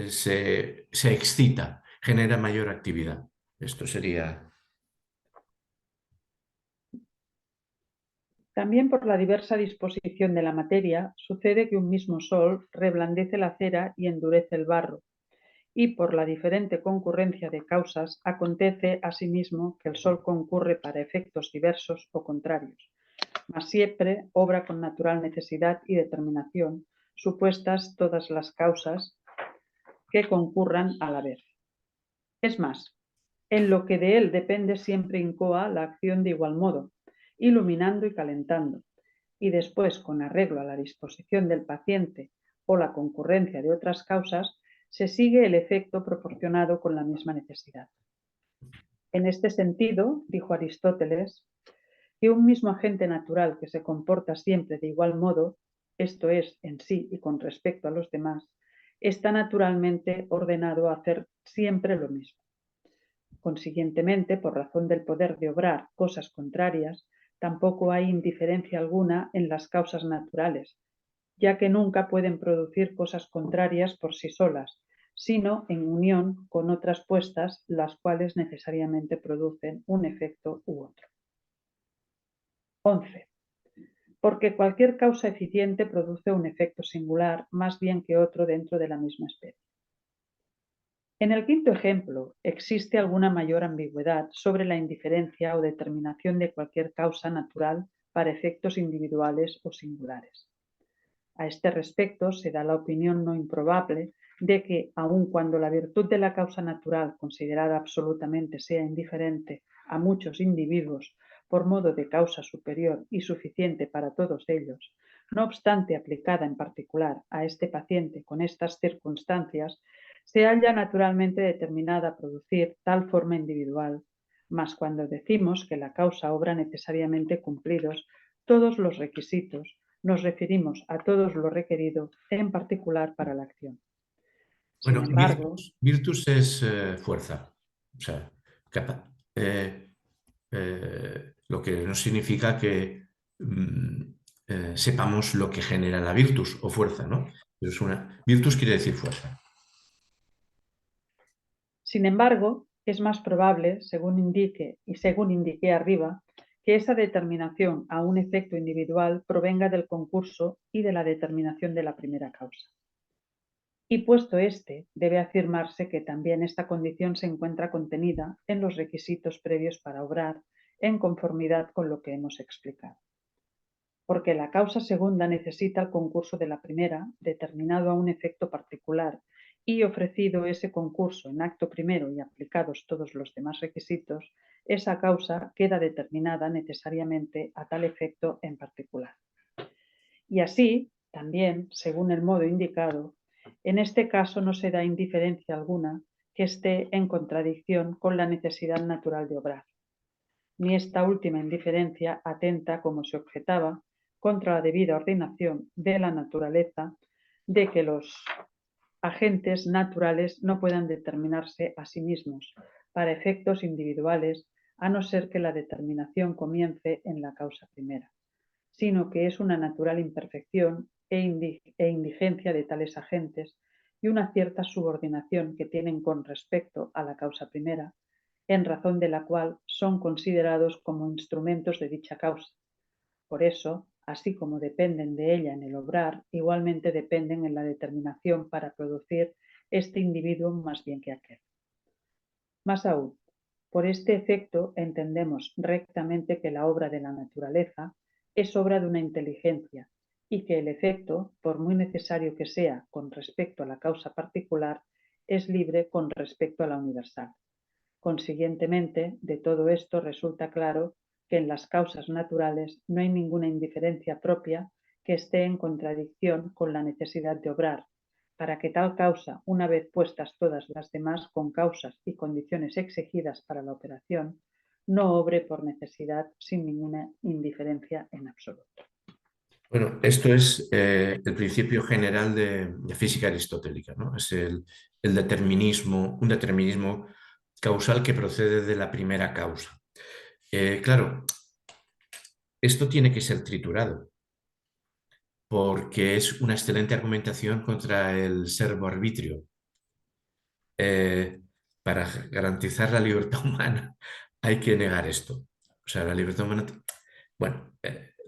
se excita, genera mayor actividad. Esto sería... También por la diversa disposición de la materia, sucede que un mismo sol reblandece la cera y endurece el barro, y por la diferente concurrencia de causas, acontece asimismo que el sol concurre para efectos diversos o contrarios, mas siempre obra con natural necesidad y determinación, supuestas todas las causas que concurran a la vez. Es más, en lo que de él depende siempre incoa la acción de igual modo, iluminando y calentando, y después, con arreglo a la disposición del paciente o la concurrencia de otras causas, se sigue el efecto proporcionado con la misma necesidad. En este sentido, dijo Aristóteles, que un mismo agente natural que se comporta siempre de igual modo, esto es, en sí y con respecto a los demás, está naturalmente ordenado a hacer siempre lo mismo. Consiguientemente, por razón del poder de obrar cosas contrarias, tampoco hay indiferencia alguna en las causas naturales, ya que nunca pueden producir cosas contrarias por sí solas, sino en unión con otras puestas, las cuales necesariamente producen un efecto u otro. 11. Porque cualquier causa eficiente produce un efecto singular más bien que otro dentro de la misma especie. En el quinto ejemplo, existe alguna mayor ambigüedad sobre la indiferencia o determinación de cualquier causa natural para efectos individuales o singulares. A este respecto se da la opinión no improbable de que, aun cuando la virtud de la causa natural considerada absolutamente sea indiferente a muchos individuos por modo de causa superior y suficiente para todos ellos, no obstante aplicada en particular a este paciente con estas circunstancias, se halla naturalmente determinada a producir tal forma individual, mas cuando decimos que la causa obra necesariamente cumplidos todos los requisitos, nos referimos a todos lo requerido en particular para la acción. Sin Bueno, embargo, virtus es fuerza, o sea, lo que no significa que sepamos lo que genera la virtus o fuerza, ¿no? Pero virtus quiere decir fuerza. Sin embargo, es más probable, según indiqué arriba, que esa determinación a un efecto individual provenga del concurso y de la determinación de la primera causa. Y puesto este, debe afirmarse que también esta condición se encuentra contenida en los requisitos previos para obrar en conformidad con lo que hemos explicado. Porque la causa segunda necesita el concurso de la primera, determinado a un efecto particular, y ofrecido ese concurso en acto primero y aplicados todos los demás requisitos, esa causa queda determinada necesariamente a tal efecto en particular. Y así, también, según el modo indicado, en este caso no se da indiferencia alguna que esté en contradicción con la necesidad natural de obrar, ni esta última indiferencia atenta, como se objetaba, contra la debida ordenación de la naturaleza de que los agentes naturales no puedan determinarse a sí mismos para efectos individuales, a no ser que la determinación comience en la causa primera, sino que es una natural imperfección e indigencia de tales agentes y una cierta subordinación que tienen con respecto a la causa primera, en razón de la cual son considerados como instrumentos de dicha causa. Por eso, así como dependen de ella en el obrar, igualmente dependen en la determinación para producir este individuo más bien que aquel. Más aún, por este efecto entendemos rectamente que la obra de la naturaleza es obra de una inteligencia y que el efecto, por muy necesario que sea con respecto a la causa particular, es libre con respecto a la universal. Consiguientemente, de todo esto resulta claro que en las causas naturales no hay ninguna indiferencia propia que esté en contradicción con la necesidad de obrar, para que tal causa, una vez puestas todas las demás con causas y condiciones exigidas para la operación, no obre por necesidad sin ninguna indiferencia en absoluto. Bueno, esto es el principio general de física aristotélica, ¿no? Es el determinismo, un determinismo causal que procede de la primera causa. Claro, esto tiene que ser triturado, porque es una excelente argumentación contra el servo-arbitrio. Para garantizar la libertad humana hay que negar esto. O sea, la libertad humana, bueno,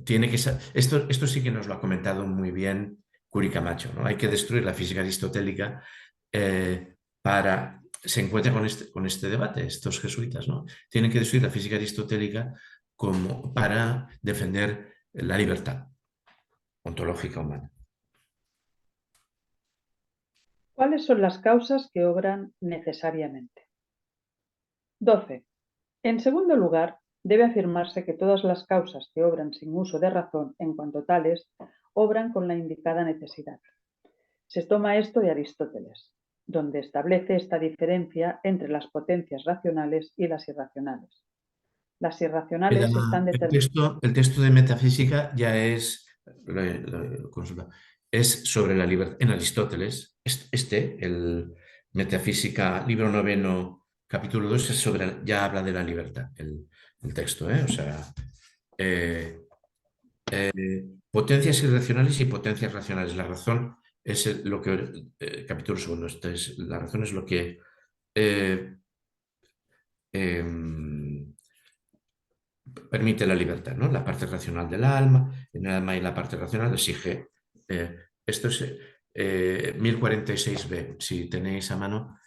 tiene que ser, esto sí que nos lo ha comentado muy bien Curi Camacho, ¿no? Hay que destruir la física aristotélica se encuentra con este debate, estos jesuitas, ¿no? Tienen que destruir la física aristotélica para defender la libertad ontológica humana. ¿Cuáles son las causas que obran necesariamente? 12. En segundo lugar, debe afirmarse que todas las causas que obran sin uso de razón en cuanto tales, obran con la indicada necesidad. Se toma esto de Aristóteles, donde establece esta diferencia entre las potencias racionales y las irracionales. Las irracionales están determinadas. El texto de metafísica ya lo consulta, es sobre la libertad. En Aristóteles, el Metafísica, libro 9, capítulo 2, ya habla de la libertad, el texto, ¿eh? O sea, eh, potencias irracionales y potencias racionales. La razón es lo que, capítulo 2, la razón es lo que eh, em, permite la libertad, ¿no? La parte racional del alma, en el alma y la parte racional exige. Esto es 1046b, si tenéis a mano,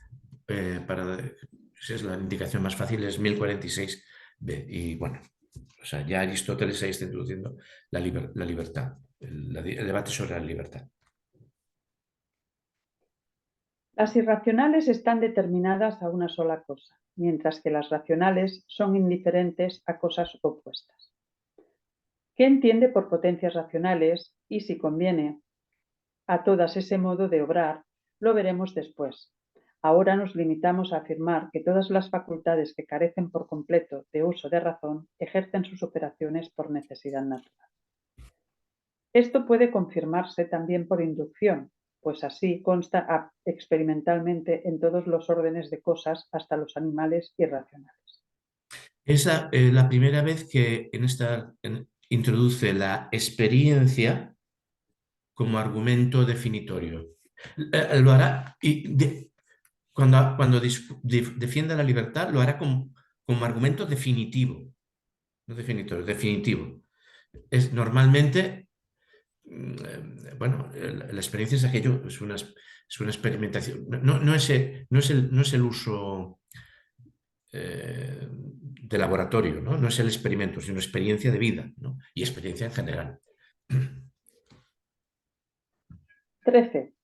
si es la indicación más fácil, es 1046b. Y bueno, o sea, ya Aristóteles ahí está introduciendo la libertad, el debate sobre la libertad. Las irracionales están determinadas a una sola cosa, mientras que las racionales son indiferentes a cosas opuestas. ¿Qué entiende por potencias racionales y, si conviene, a todas ese modo de obrar? Lo veremos después. Ahora nos limitamos a afirmar que todas las facultades que carecen por completo de uso de razón ejercen sus operaciones por necesidad natural. Esto puede confirmarse también por inducción, pues así consta experimentalmente en todos los órdenes de cosas, hasta los animales irracionales. Es la primera vez que introduce la experiencia como argumento definitorio. Lo hará cuando defienda la libertad, lo hará como argumento definitivo, no definitorio, definitivo. Es normalmente, bueno, la experiencia es aquello, es una experimentación, no es el uso de laboratorio, ¿no? No es el experimento, sino experiencia de vida, ¿no? Y experiencia en general. 13.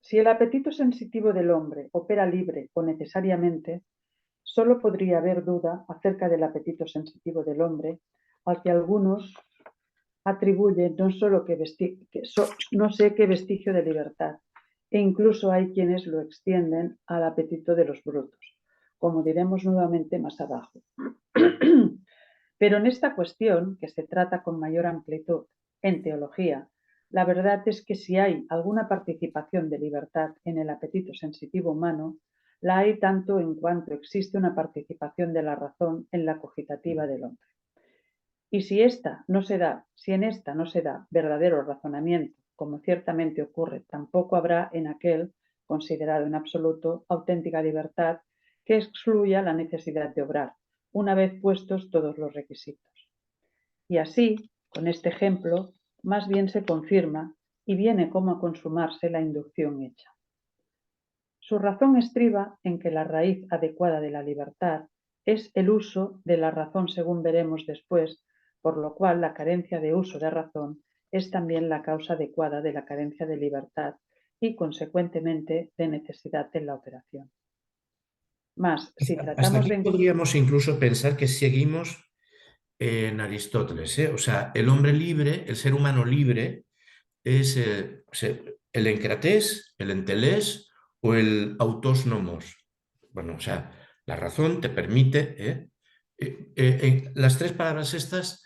Si el apetito sensitivo del hombre opera libre o necesariamente, solo podría haber duda acerca del apetito sensitivo del hombre, al que algunos atribuyen no sé qué vestigio de libertad, e incluso hay quienes lo extienden al apetito de los brutos, como diremos nuevamente más abajo. Pero en esta cuestión, que se trata con mayor amplitud en teología, la verdad es que si hay alguna participación de libertad en el apetito sensitivo humano, la hay tanto en cuanto existe una participación de la razón en la cogitativa del hombre. Y si en esta no se da verdadero razonamiento, como ciertamente ocurre, tampoco habrá en aquel, considerado en absoluto, auténtica libertad que excluya la necesidad de obrar, una vez puestos todos los requisitos. Y así, con este ejemplo, más bien se confirma y viene como a consumarse la inducción hecha. Su razón estriba en que la raíz adecuada de la libertad es el uso de la razón, según veremos después, por lo cual la carencia de uso de razón es también la causa adecuada de la carencia de libertad y, consecuentemente, de necesidad en la operación. Mas, si Hasta tratamos aquí de... podríamos incluso pensar que seguimos en Aristóteles, ¿eh? O sea, el hombre libre, el ser humano libre, es el encratés, el entelés o el autos nomos. Bueno, o sea, la razón te permite. Las tres palabras estas,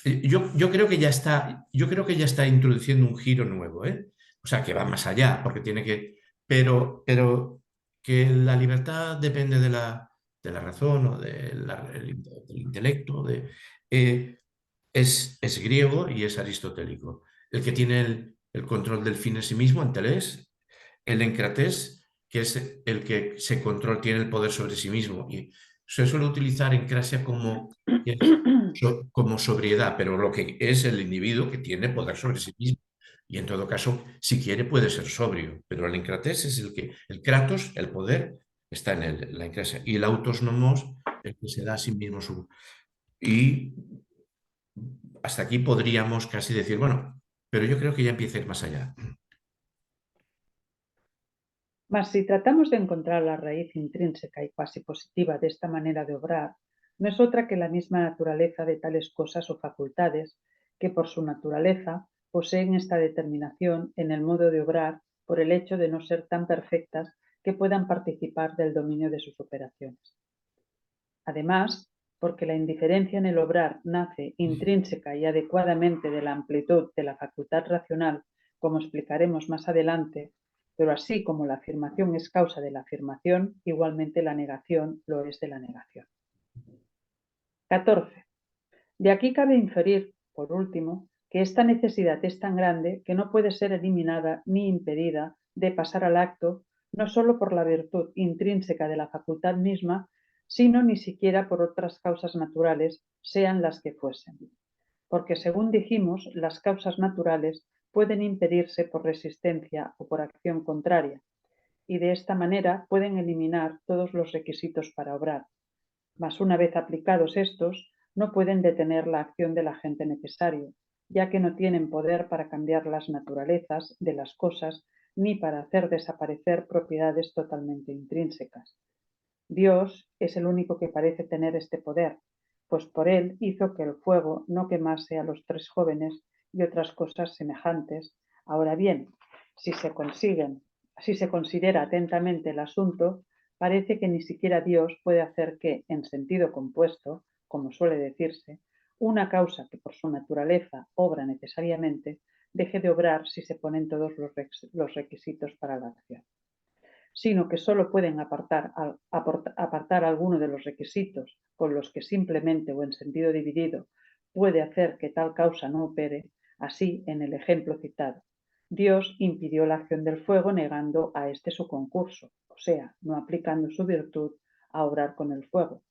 yo creo que ya está introduciendo un giro nuevo, ¿eh? O sea, que va más allá, porque tiene que. Pero que la libertad depende de la razón o del intelecto, es griego y es aristotélico. El que tiene el control del fin en sí mismo, Antelés, el encratés, que es el que tiene el poder sobre sí mismo. Y se suele utilizar en Crasia como sobriedad, pero lo que es el individuo que tiene poder sobre sí mismo. Y en todo caso, si quiere, puede ser sobrio, pero el encratés es el kratos, el poder, está en la encrasia. Y el autos nomos, el que se da a sí mismo su. Y hasta aquí podríamos casi decir, bueno, pero yo creo que ya empieza a ir más allá. Mas si tratamos de encontrar la raíz intrínseca y cuasi positiva de esta manera de obrar, no es otra que la misma naturaleza de tales cosas o facultades que por su naturaleza poseen esta determinación en el modo de obrar por el hecho de no ser tan perfectas que puedan participar del dominio de sus operaciones. Además, porque la indiferencia en el obrar nace intrínseca y adecuadamente de la amplitud de la facultad racional, como explicaremos más adelante, pero así como la afirmación es causa de la afirmación, igualmente la negación lo es de la negación. 14. De aquí cabe inferir, por último, que esta necesidad es tan grande que no puede ser eliminada ni impedida de pasar al acto, no sólo por la virtud intrínseca de la facultad misma, sino ni siquiera por otras causas naturales, sean las que fuesen. Porque, según dijimos, las causas naturales pueden impedirse por resistencia o por acción contraria, y de esta manera pueden eliminar todos los requisitos para obrar. Mas una vez aplicados estos, no pueden detener la acción del agente necesario, ya que no tienen poder para cambiar las naturalezas de las cosas ni para hacer desaparecer propiedades totalmente intrínsecas. Dios es el único que parece tener este poder, pues por él hizo que el fuego no quemase a los tres jóvenes y otras cosas semejantes. Ahora bien, si se considera atentamente el asunto, parece que ni siquiera Dios puede hacer que, en sentido compuesto, como suele decirse, una causa que por su naturaleza obra necesariamente, deje de obrar si se ponen todos los requisitos para la acción, sino que solo pueden apartar alguno de los requisitos con los que simplemente o en sentido dividido puede hacer que tal causa no opere. Así, en el ejemplo citado, Dios impidió la acción del fuego negando a este su concurso, o sea, no aplicando su virtud a obrar con el fuego.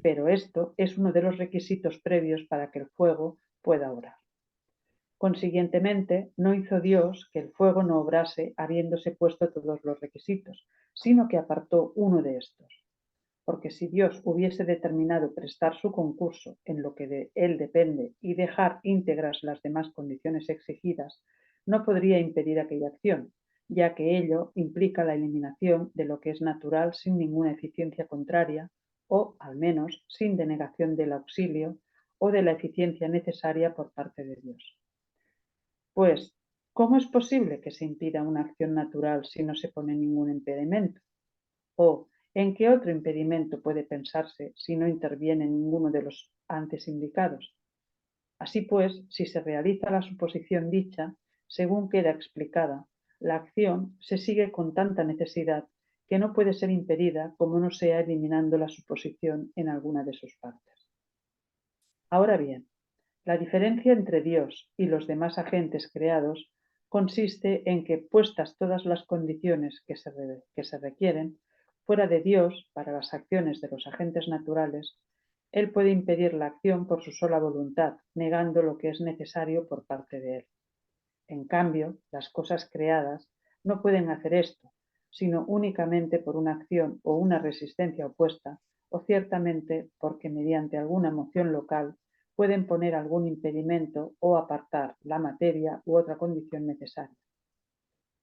Pero esto es uno de los requisitos previos para que el fuego pueda obrar. Consiguientemente, no hizo Dios que el fuego no obrase habiéndose puesto todos los requisitos, sino que apartó uno de estos. Porque si Dios hubiese determinado prestar su concurso en lo que de él depende y dejar íntegras las demás condiciones exigidas, no podría impedir aquella acción, ya que ello implica la eliminación de lo que es natural sin ninguna eficiencia contraria, o, al menos, sin denegación del auxilio o de la eficiencia necesaria por parte de Dios. Pues, ¿cómo es posible que se impida una acción natural si no se pone ningún impedimento? ¿O en qué otro impedimento puede pensarse si no interviene ninguno de los antes indicados? Así pues, si se realiza la suposición dicha, según queda explicada, la acción se sigue con tanta necesidad que no puede ser impedida como no sea eliminando la suposición en alguna de sus partes. Ahora bien, la diferencia entre Dios y los demás agentes creados consiste en que, puestas todas las condiciones que se requieren, fuera de Dios, para las acciones de los agentes naturales, Él puede impedir la acción por su sola voluntad, negando lo que es necesario por parte de Él. En cambio, las cosas creadas no pueden hacer esto, sino únicamente por una acción o una resistencia opuesta, o ciertamente porque mediante alguna moción local pueden poner algún impedimento o apartar la materia u otra condición necesaria.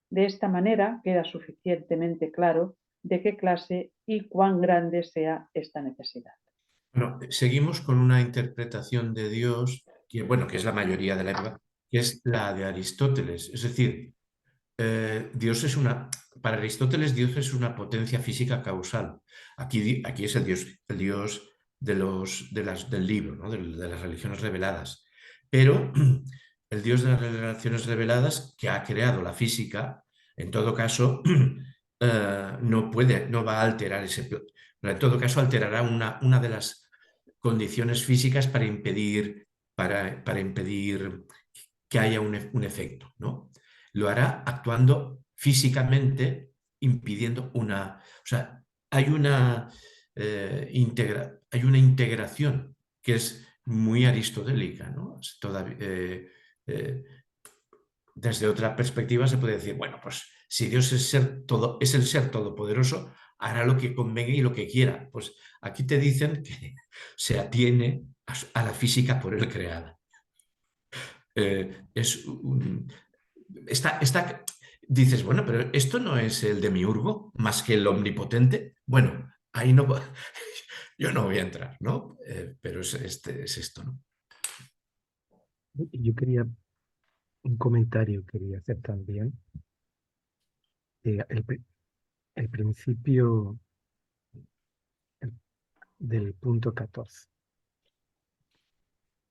De esta manera queda suficientemente claro de qué clase y cuán grande sea esta necesidad. Bueno, seguimos con una interpretación de Dios que, bueno, que es la mayoría de la época, que es la de Aristóteles. Es decir, Dios es para Aristóteles Dios es una potencia física causal. Aquí es el Dios del libro, ¿no? De las religiones reveladas. Pero el Dios de las religiones reveladas que ha creado la física, en todo caso, no va a alterar pero en todo caso alterará una de las condiciones físicas para impedir que haya un efecto, ¿no? Lo hará actuando físicamente, impidiendo o sea, hay una integración que es muy aristotélica, ¿no? Eh, desde otra perspectiva se puede decir, bueno, pues si Dios es el ser todopoderoso, hará lo que convenga y lo que quiera. Pues aquí te dicen que se atiene a la física por él creada. Es un, dices, bueno, pero esto no es el demiurgo más que el omnipotente. Bueno, ahí no, yo no voy a entrar, ¿no? Pero es esto, ¿no? Yo quería, un comentario quería hacer también. El principio del punto 14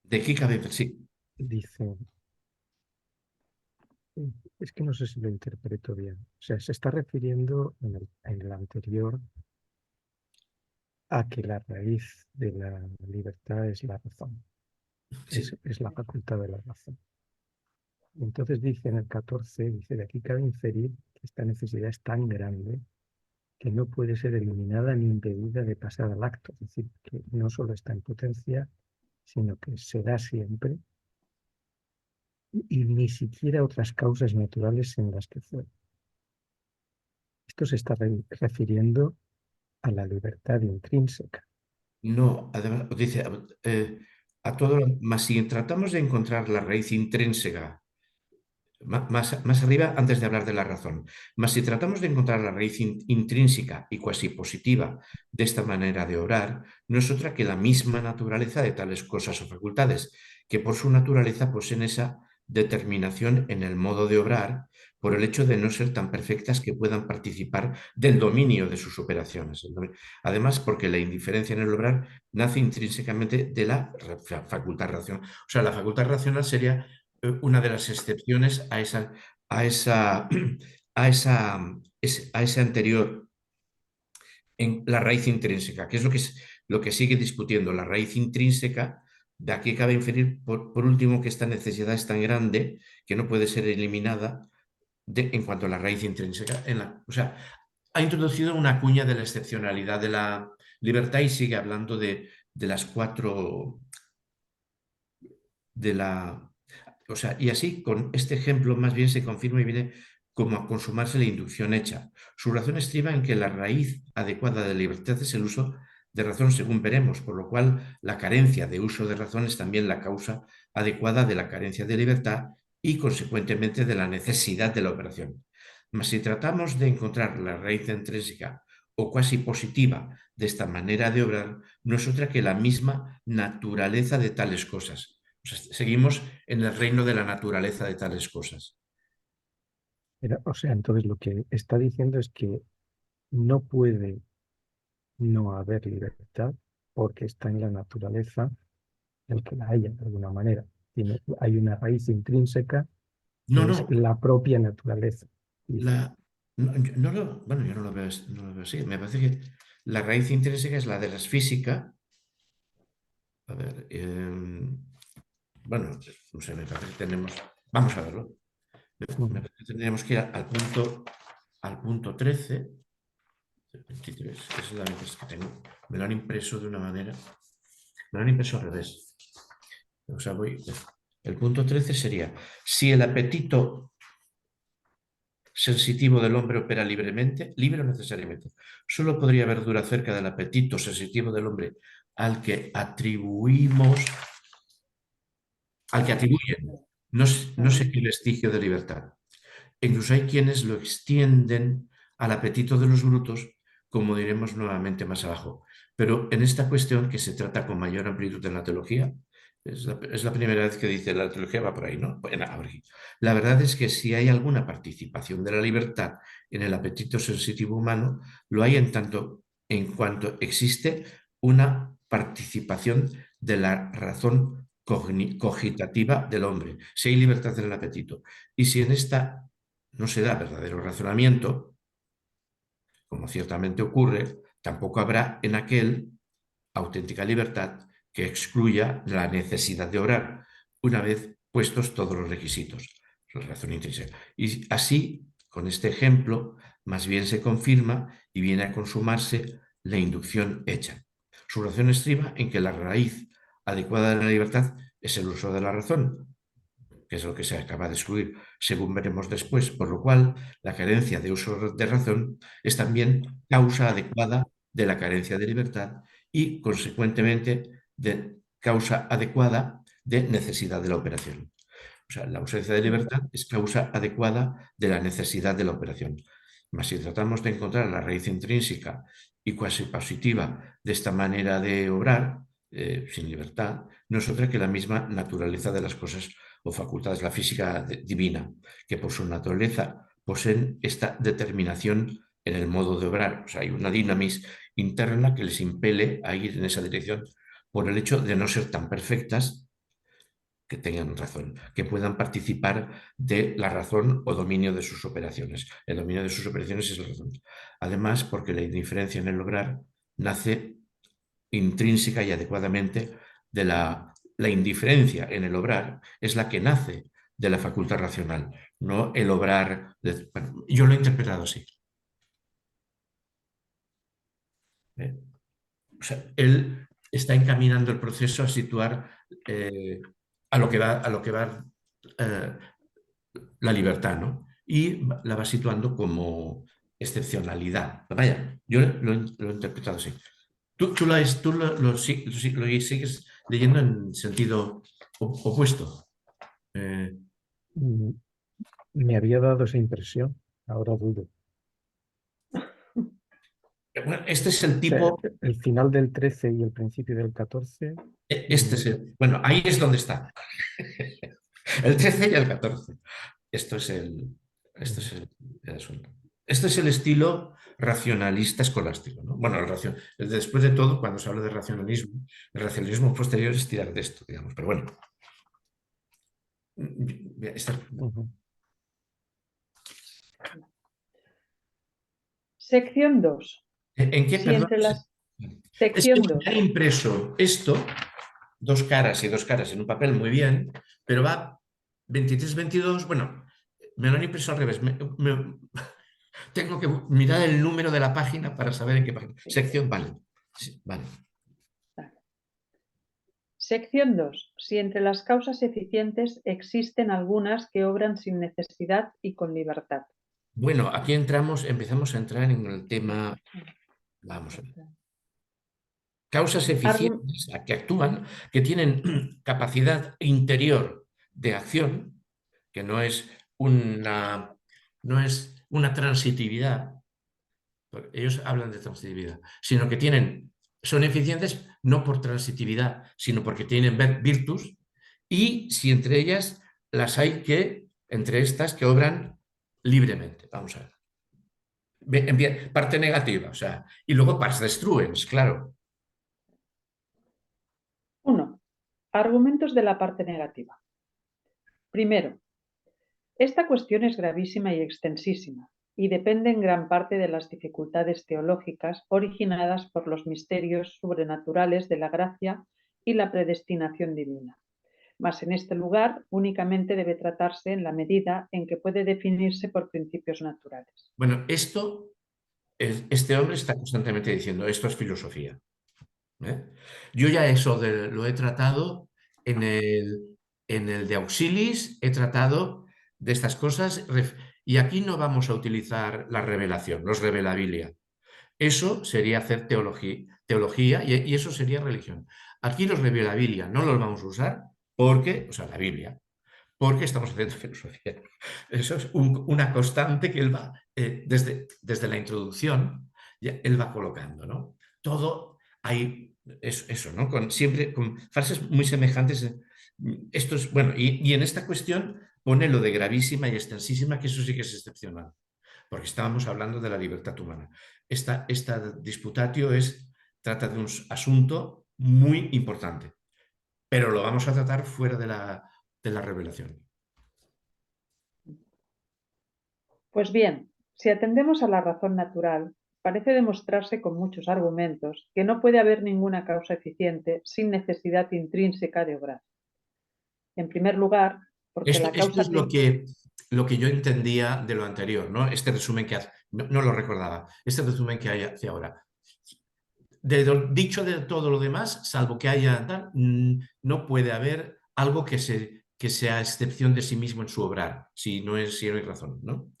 De aquí cabe, sí, dice, es que no sé si lo interpreto bien, o sea, se está refiriendo en el anterior a que la raíz de la libertad es la razón, sí. es la facultad de la razón. Entonces dice en el 14, dice, de aquí cabe inferir que esta necesidad es tan grande que no puede ser eliminada ni impedida de pasar al acto. Es decir, que no solo está en potencia, sino que se da siempre y ni siquiera otras causas naturales en las que fue. Esto se está refiriendo a la libertad intrínseca. No, además, dice, más si tratamos de encontrar la raíz intrínseca más arriba, antes de hablar de la razón. Mas si tratamos de encontrar la raíz intrínseca y cuasi positiva de esta manera de obrar, no es otra que la misma naturaleza de tales cosas o facultades, que por su naturaleza poseen esa determinación en el modo de obrar, por el hecho de no ser tan perfectas que puedan participar del dominio de sus operaciones. Además, porque la indiferencia en el obrar nace intrínsecamente de la facultad racional. O sea, la facultad racional sería una de las excepciones a esa, a ese anterior en la raíz intrínseca, que es lo que sigue discutiendo. La raíz intrínseca, de aquí cabe inferir, por último, que esta necesidad es tan grande que no puede ser eliminada en cuanto a la raíz intrínseca. O sea, ha introducido una cuña de la excepcionalidad de la libertad y sigue hablando de las cuatro, de la o sea, y así, con este ejemplo, más bien se confirma y viene como a consumarse la inducción hecha. Su razón estriba en que la raíz adecuada de la libertad es el uso de razón, según veremos, por lo cual la carencia de uso de razón es también la causa adecuada de la carencia de libertad y, consecuentemente, de la necesidad de la operación. Mas si tratamos de encontrar la raíz intrínseca o cuasi positiva de esta manera de obrar, no es otra que la misma naturaleza de tales cosas. O sea, seguimos en el reino de la naturaleza de tales cosas. O sea, entonces lo que está diciendo es que no puede no haber libertad porque está en la naturaleza el que la haya de alguna manera. Hay una raíz intrínseca No, que es no, la propia naturaleza. Dice. bueno, yo no lo veo, no lo veo así. Me parece que la raíz intrínseca es la de las físicas. A ver, bueno, no sé, me parece que tenemos. Vamos a verlo. Me parece que tendríamos que ir al punto 13. 23, es la vez que tengo. Me lo han impreso de una manera. Me lo han impreso al revés. O sea, el punto 13 sería: si el apetito sensitivo del hombre opera libremente, libre o necesariamente, solo podría haber duda acerca del apetito sensitivo del hombre al que atribuimos, al que atribuyen no sé qué vestigio de libertad. Incluso hay quienes lo extienden al apetito de los brutos, como diremos nuevamente más abajo. Pero en esta cuestión, que se trata con mayor amplitud en la teología, es la primera vez que dice la teología va por ahí, ¿no? Bueno, la verdad es que si hay alguna participación de la libertad en el apetito sensitivo humano, lo hay en tanto en cuanto existe una participación de la razón cogitativa del hombre, si hay libertad en el apetito. Y si en esta no se da verdadero razonamiento, como ciertamente ocurre, tampoco habrá en aquel auténtica libertad que excluya la necesidad de obrar, una vez puestos todos los requisitos, la razón intrínseca. Y así, con este ejemplo, más bien se confirma y viene a consumarse la inducción hecha. Su razón estriba en que la raíz adecuada de la libertad es el uso de la razón, que es lo que se acaba de excluir, según veremos después, por lo cual la carencia de uso de razón es también causa adecuada de la carencia de libertad y, consecuentemente, de causa adecuada de necesidad de la operación. O sea, la ausencia de libertad es causa adecuada de la necesidad de la operación. Mas si tratamos de encontrar la raíz intrínseca y cuasi positiva de esta manera de obrar, sin libertad, no es otra que la misma naturaleza de las cosas o facultades, la física divina, que por su naturaleza poseen esta determinación en el modo de obrar. O sea, hay una dinamis interna que les impele a ir en esa dirección por el hecho de no ser tan perfectas que tengan razón, que puedan participar de la razón o dominio de sus operaciones. El dominio de sus operaciones es la razón. Además, porque la indiferencia en el lograr nace intrínseca y adecuadamente de la indiferencia en el obrar, es la que nace de la facultad racional, no el obrar. Bueno, yo lo he interpretado así. O sea, él está encaminando el proceso a situar a lo que va la libertad, ¿no? Y la va situando como excepcionalidad. Vaya, yo lo he interpretado así. Tú lo sigues leyendo en sentido opuesto. Eh, Mm, Me había dado esa impresión, ahora dudo. bueno, este es el O sea, tipo, el final del 13 y el principio del 14, este es bueno, ahí es donde está. El 13 y el 14. Esto es el asunto. Este es el estilo racionalista escolástico, ¿no? Bueno, después de todo, cuando se habla de racionalismo, el racionalismo posterior es tirar de esto, digamos, pero bueno. ujú. Sección 2. ¿En qué, Si perdón? entre las... Es que Sección me 2. han impreso esto, dos caras y dos caras en un papel muy bien, pero va 23-22, bueno, me lo han impreso al revés. Tengo que mirar el número de la página para saber en qué página. Sección, vale. Sí, vale. Sección 2. Si entre las causas eficientes existen algunas que obran sin necesidad y con libertad. Bueno, aquí empezamos a entrar en el tema, vamos a ver. Causas eficientes que actúan, que tienen capacidad interior de acción, que no es una transitividad, ellos hablan de transitividad, sino que son eficientes no por transitividad, sino porque tienen virtus, y si entre ellas las hay entre estas que obran libremente. Vamos a ver. Parte negativa, o sea, y luego pars destruens, claro. 1. Argumentos de la parte negativa. Primero, Esta cuestión es gravísima y extensísima, y depende en gran parte de las dificultades teológicas originadas por los misterios sobrenaturales de la gracia y la predestinación divina. Mas en este lugar únicamente debe tratarse en la medida en que puede definirse por principios naturales. Bueno, este hombre está constantemente diciendo, esto es filosofía. ¿eh? Yo ya eso lo he tratado en el de Auxilis, he tratado de estas cosas, y aquí no vamos a utilizar la revelación, los revelabilia. Eso sería hacer teología y eso sería religión. Aquí los revelabilia no los vamos a usar porque, o sea, la Biblia, porque estamos haciendo filosofía. Eso es una constante que él va, desde la introducción, él va colocando, ¿no? Todo hay eso, ¿no? Siempre con frases muy semejantes. Esto es, bueno, y en esta cuestión pone lo de gravísima y extensísima, que eso sí que es excepcional, porque estábamos hablando de la libertad humana. Esta disputatio trata de un asunto muy importante, pero lo vamos a tratar fuera de la revelación. Pues bien, si atendemos a la razón natural, parece demostrarse con muchos argumentos que no puede haber ninguna causa eficiente sin necesidad intrínseca de obrar. En primer lugar, porque la Esto causa... es lo que yo entendía de lo anterior, ¿no? Este resumen que hace, no lo recordaba, este resumen que hace ahora. Dicho de todo lo demás, salvo que haya tal, no puede haber algo que sea excepción de sí mismo en su obrar, si no hay razón, ¿no?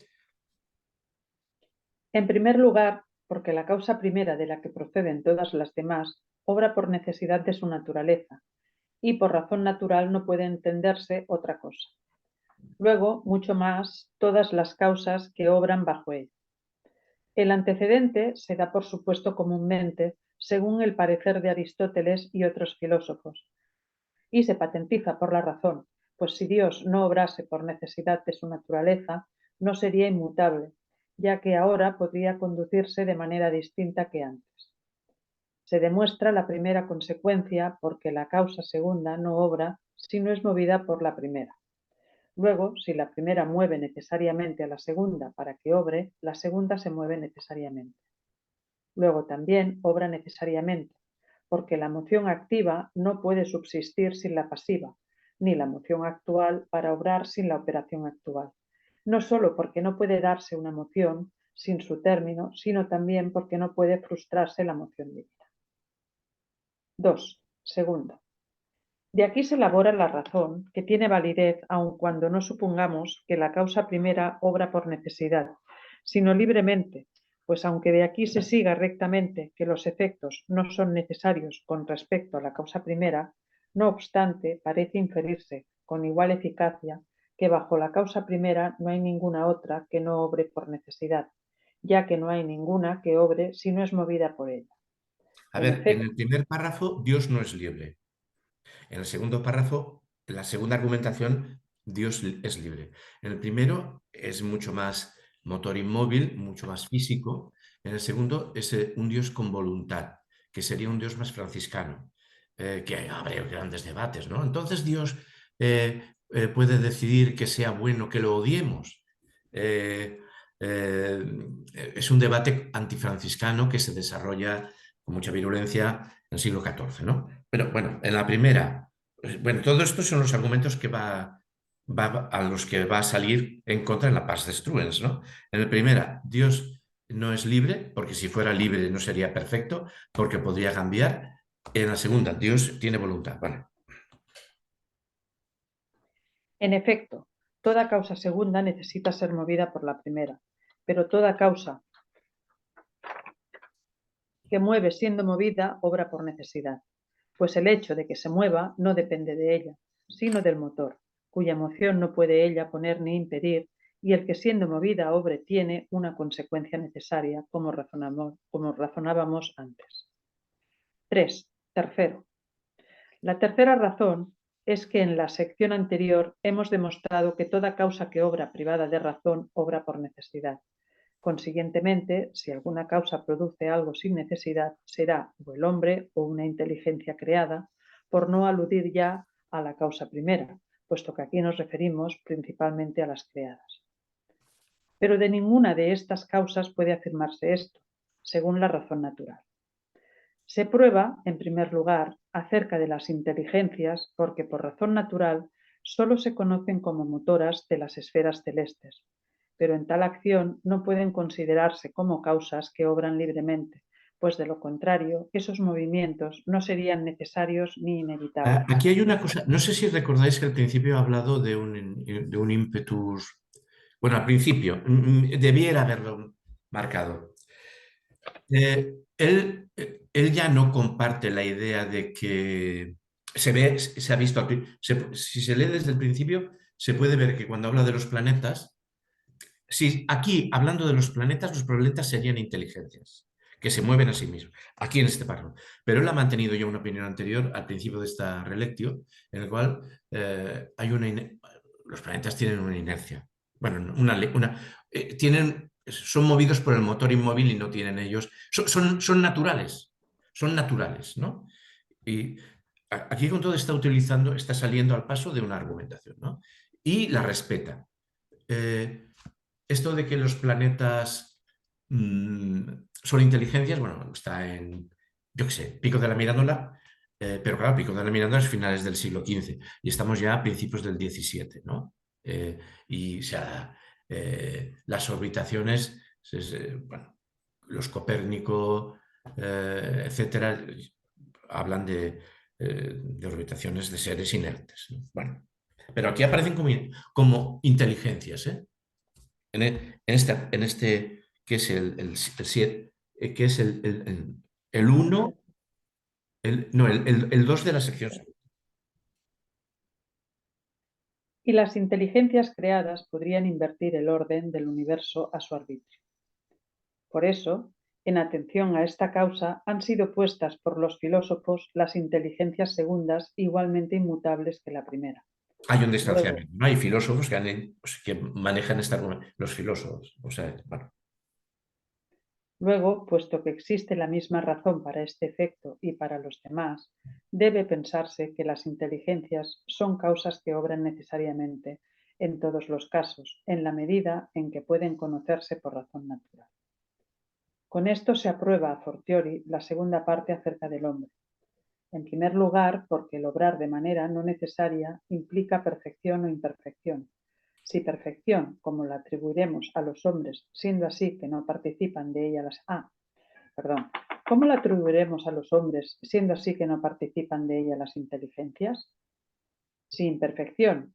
En primer lugar, porque la causa primera de la que proceden todas las demás obra por necesidad de su naturaleza, y por razón natural no puede entenderse otra cosa. Luego, mucho más, todas las causas que obran bajo ella. El antecedente se da por supuesto comúnmente, según el parecer de Aristóteles y otros filósofos, y se patentiza por la razón, pues si Dios no obrase por necesidad de su naturaleza, no sería inmutable, ya que ahora podría conducirse de manera distinta que antes. Se demuestra la primera consecuencia porque la causa segunda no obra si no es movida por la primera. Luego, si la primera mueve necesariamente a la segunda para que obre, la segunda se mueve necesariamente. Luego también obra necesariamente, porque la moción activa no puede subsistir sin la pasiva, ni la moción actual para obrar sin la operación actual. No solo porque no puede darse una moción sin su término, sino también porque no puede frustrarse la moción divina. 2. Segundo. De aquí se elabora la razón, que tiene validez aun cuando no supongamos que la causa primera obra por necesidad, sino libremente, pues aunque de aquí se siga rectamente que los efectos no son necesarios con respecto a la causa primera, no obstante parece inferirse con igual eficacia que bajo la causa primera no hay ninguna otra que no obre por necesidad, ya que no hay ninguna que obre si no es movida por ella. A En ver, en efecto, el primer párrafo, Dios no es libre. En el segundo párrafo, la segunda argumentación, Dios es libre. En el primero es mucho más motor inmóvil, mucho más físico. En el segundo es un Dios con voluntad, que sería un Dios más franciscano, que habría grandes debates, ¿no? Entonces Dios puede decidir que sea bueno que lo odiemos. Eh, eh, es un debate antifranciscano que se desarrolla con mucha virulencia en el siglo XIV, ¿no? Pero bueno, en la primera, bueno, todo esto son los argumentos que a los que va a salir en contra en la Pars Destruens, ¿no? En la primera, Dios no es libre, porque si fuera libre no sería perfecto, porque podría cambiar. En la segunda, Dios tiene voluntad, ¿vale? en efecto, toda causa segunda necesita ser movida por la primera, pero toda causa que mueve siendo movida obra por necesidad, pues el hecho de que se mueva no depende de ella, sino del motor, cuya moción no puede ella poner ni impedir, y el que siendo movida obre tiene una consecuencia necesaria, como razonábamos antes. 3. Tercero. La tercera razón es que en la sección anterior hemos demostrado que toda causa que obra privada de razón obra por necesidad. Consiguientemente, si alguna causa produce algo sin necesidad, será o el hombre o una inteligencia creada, por no aludir ya a la causa primera, puesto que aquí nos referimos principalmente a las creadas. Pero de ninguna de estas causas puede afirmarse esto, según la razón natural. Se prueba, en primer lugar, acerca de las inteligencias porque por razón natural solo se conocen como motoras de las esferas celestes, pero en tal acción no pueden considerarse como causas que obran libremente, pues de lo contrario, esos movimientos no serían necesarios ni inevitables. Aquí hay una cosa, no sé si recordáis que al principio he hablado de un ímpetus, bueno, al principio, debiera haberlo marcado. Él ya no comparte la idea de que se ha visto, si se lee desde el principio, se puede ver que cuando habla de los planetas, si aquí, hablando de los planetas serían inteligencias que se mueven a sí mismos, aquí en este párrafo. Pero él ha mantenido ya una opinión anterior al principio de esta relectio, en el cual los planetas tienen una inercia. Bueno, son movidos por el motor inmóvil y no tienen ellos. Son naturales, ¿no? Y aquí con todo está saliendo al paso de una argumentación, ¿no? Y la respeta. Esto de que los planetas son inteligencias, bueno, está en, yo qué sé, Pico de la Mirandola, pero claro, Pico de la Mirandola es finales del siglo XV y estamos ya a principios del XVII, ¿no? Y o sea, las orbitaciones, bueno, los Copérnico, etcétera, hablan de orbitaciones de seres inertes, ¿no? Bueno, pero aquí aparecen como inteligencias, ¿eh? En este que es que es el 1, no, el 2 de la sección. Y las inteligencias creadas podrían invertir el orden del universo a su arbitrio. Por eso, en atención a esta causa, han sido puestas por los filósofos las inteligencias segundas igualmente inmutables que la primera. Hay un distanciamiento, ¿no? Hay filósofos que manejan los filósofos. O sea, bueno. Luego, puesto que existe la misma razón para este efecto y para los demás, debe pensarse que las inteligencias son causas que obran necesariamente en todos los casos, en la medida en que pueden conocerse por razón natural. Con esto se aprueba a fortiori la segunda parte acerca del hombre. En primer lugar, porque el obrar de manera no necesaria implica perfección o imperfección. Si perfección, como la atribuiremos a los hombres, siendo así que no participan de ella ¿Cómo la atribuiremos a los hombres, siendo así que no participan de ella las inteligencias? Si imperfección,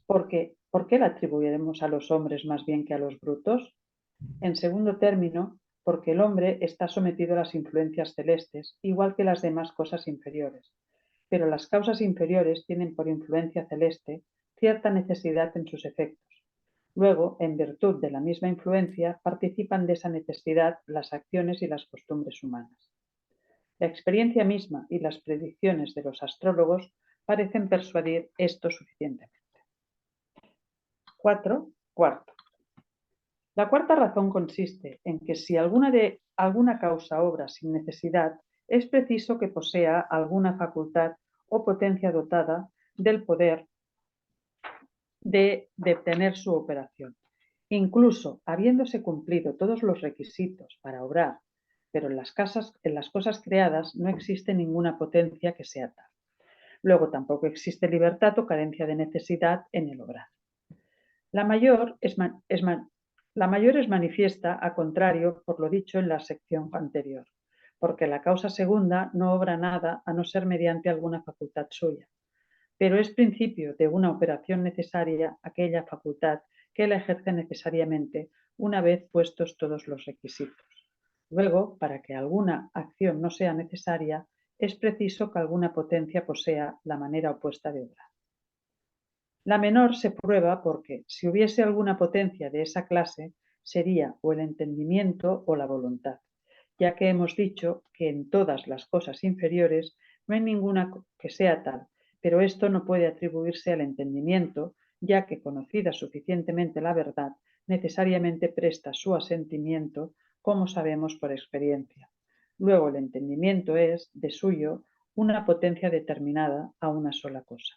¿por qué la atribuiremos a los hombres más bien que a los brutos? En segundo término, porque el hombre está sometido a las influencias celestes, igual que las demás cosas inferiores. Pero las causas inferiores tienen por influencia celeste cierta necesidad en sus efectos. Luego, en virtud de la misma influencia, participan de esa necesidad las acciones y las costumbres humanas. La experiencia misma y las predicciones de los astrólogos parecen persuadir esto suficientemente. Cuarto. La cuarta razón consiste en que si alguna causa obra sin necesidad, es preciso que posea alguna facultad o potencia dotada del poder de detener su operación. Incluso habiéndose cumplido todos los requisitos para obrar, pero en las cosas creadas no existe ninguna potencia que sea tal. Luego tampoco existe libertad o carencia de necesidad en el obrar. La mayor es manifiesta, a contrario, por lo dicho en la sección anterior, porque la causa segunda no obra nada a no ser mediante alguna facultad suya, pero es principio de una operación necesaria aquella facultad que la ejerce necesariamente una vez puestos todos los requisitos. Luego, para que alguna acción no sea necesaria, es preciso que alguna potencia posea la manera opuesta de obrar. La menor se prueba porque, si hubiese alguna potencia de esa clase, sería o el entendimiento o la voluntad, ya que hemos dicho que en todas las cosas inferiores no hay ninguna que sea tal, pero esto no puede atribuirse al entendimiento, ya que, conocida suficientemente la verdad, necesariamente presta su asentimiento, como sabemos por experiencia. Luego, el entendimiento es, de suyo, una potencia determinada a una sola cosa.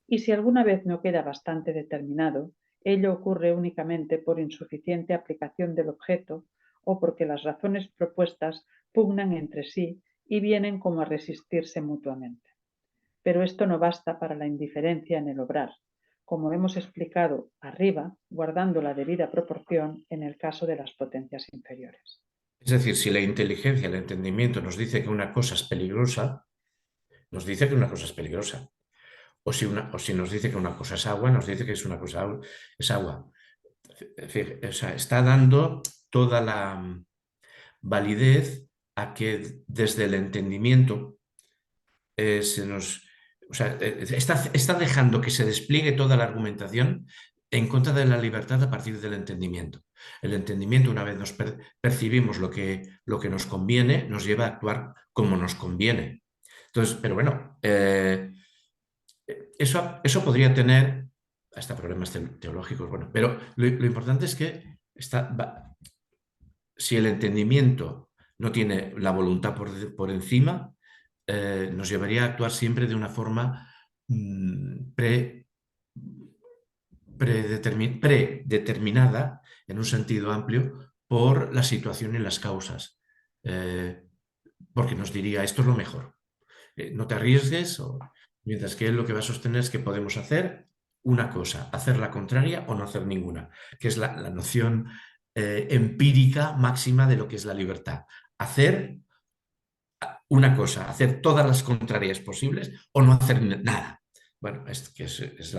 y si alguna vez no queda bastante determinado, ello ocurre únicamente por insuficiente aplicación del objeto o porque las razones propuestas pugnan entre sí y vienen como a resistirse mutuamente. Pero esto no basta para la indiferencia en el obrar, como hemos explicado arriba, guardando la debida proporción en el caso de las potencias inferiores. Es decir, si la inteligencia, el entendimiento nos dice que una cosa es peligrosa, nos dice que una cosa es peligrosa. O si nos dice que una cosa es agua, nos dice que es una cosa es agua. O sea, está dando toda la validez a que desde el entendimiento o sea, está dejando que se despliegue toda la argumentación en contra de la libertad a partir del entendimiento. El entendimiento, una vez nos percibimos lo que nos conviene, nos lleva a actuar como nos conviene. Entonces, pero bueno, eso podría tener hasta problemas teológicos, bueno, pero lo importante es que si el entendimiento no tiene la voluntad por encima, nos llevaría a actuar siempre de una forma predeterminada, en un sentido amplio, por la situación y las causas. Porque nos diría, esto es lo mejor. No te arriesgues, mientras que él lo que va a sostener es que podemos hacer una cosa, hacer la contraria o no hacer ninguna, que es la noción empírica máxima de lo que es la libertad. Hacer una cosa, hacer todas las contrarias posibles o no hacer nada. Bueno, es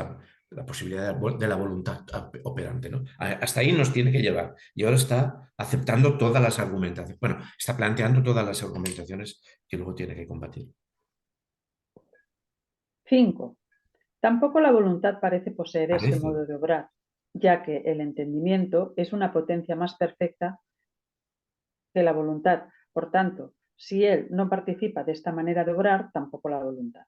la posibilidad de la voluntad operante, ¿no? Hasta ahí nos tiene que llevar. Y ahora está aceptando todas las argumentaciones. Bueno, está planteando todas las argumentaciones que luego tiene que combatir. 5. Tampoco la voluntad parece poseer ese modo de obrar, ya que el entendimiento es una potencia más perfecta que la voluntad. Por tanto, si él no participa de esta manera de obrar, tampoco la voluntad.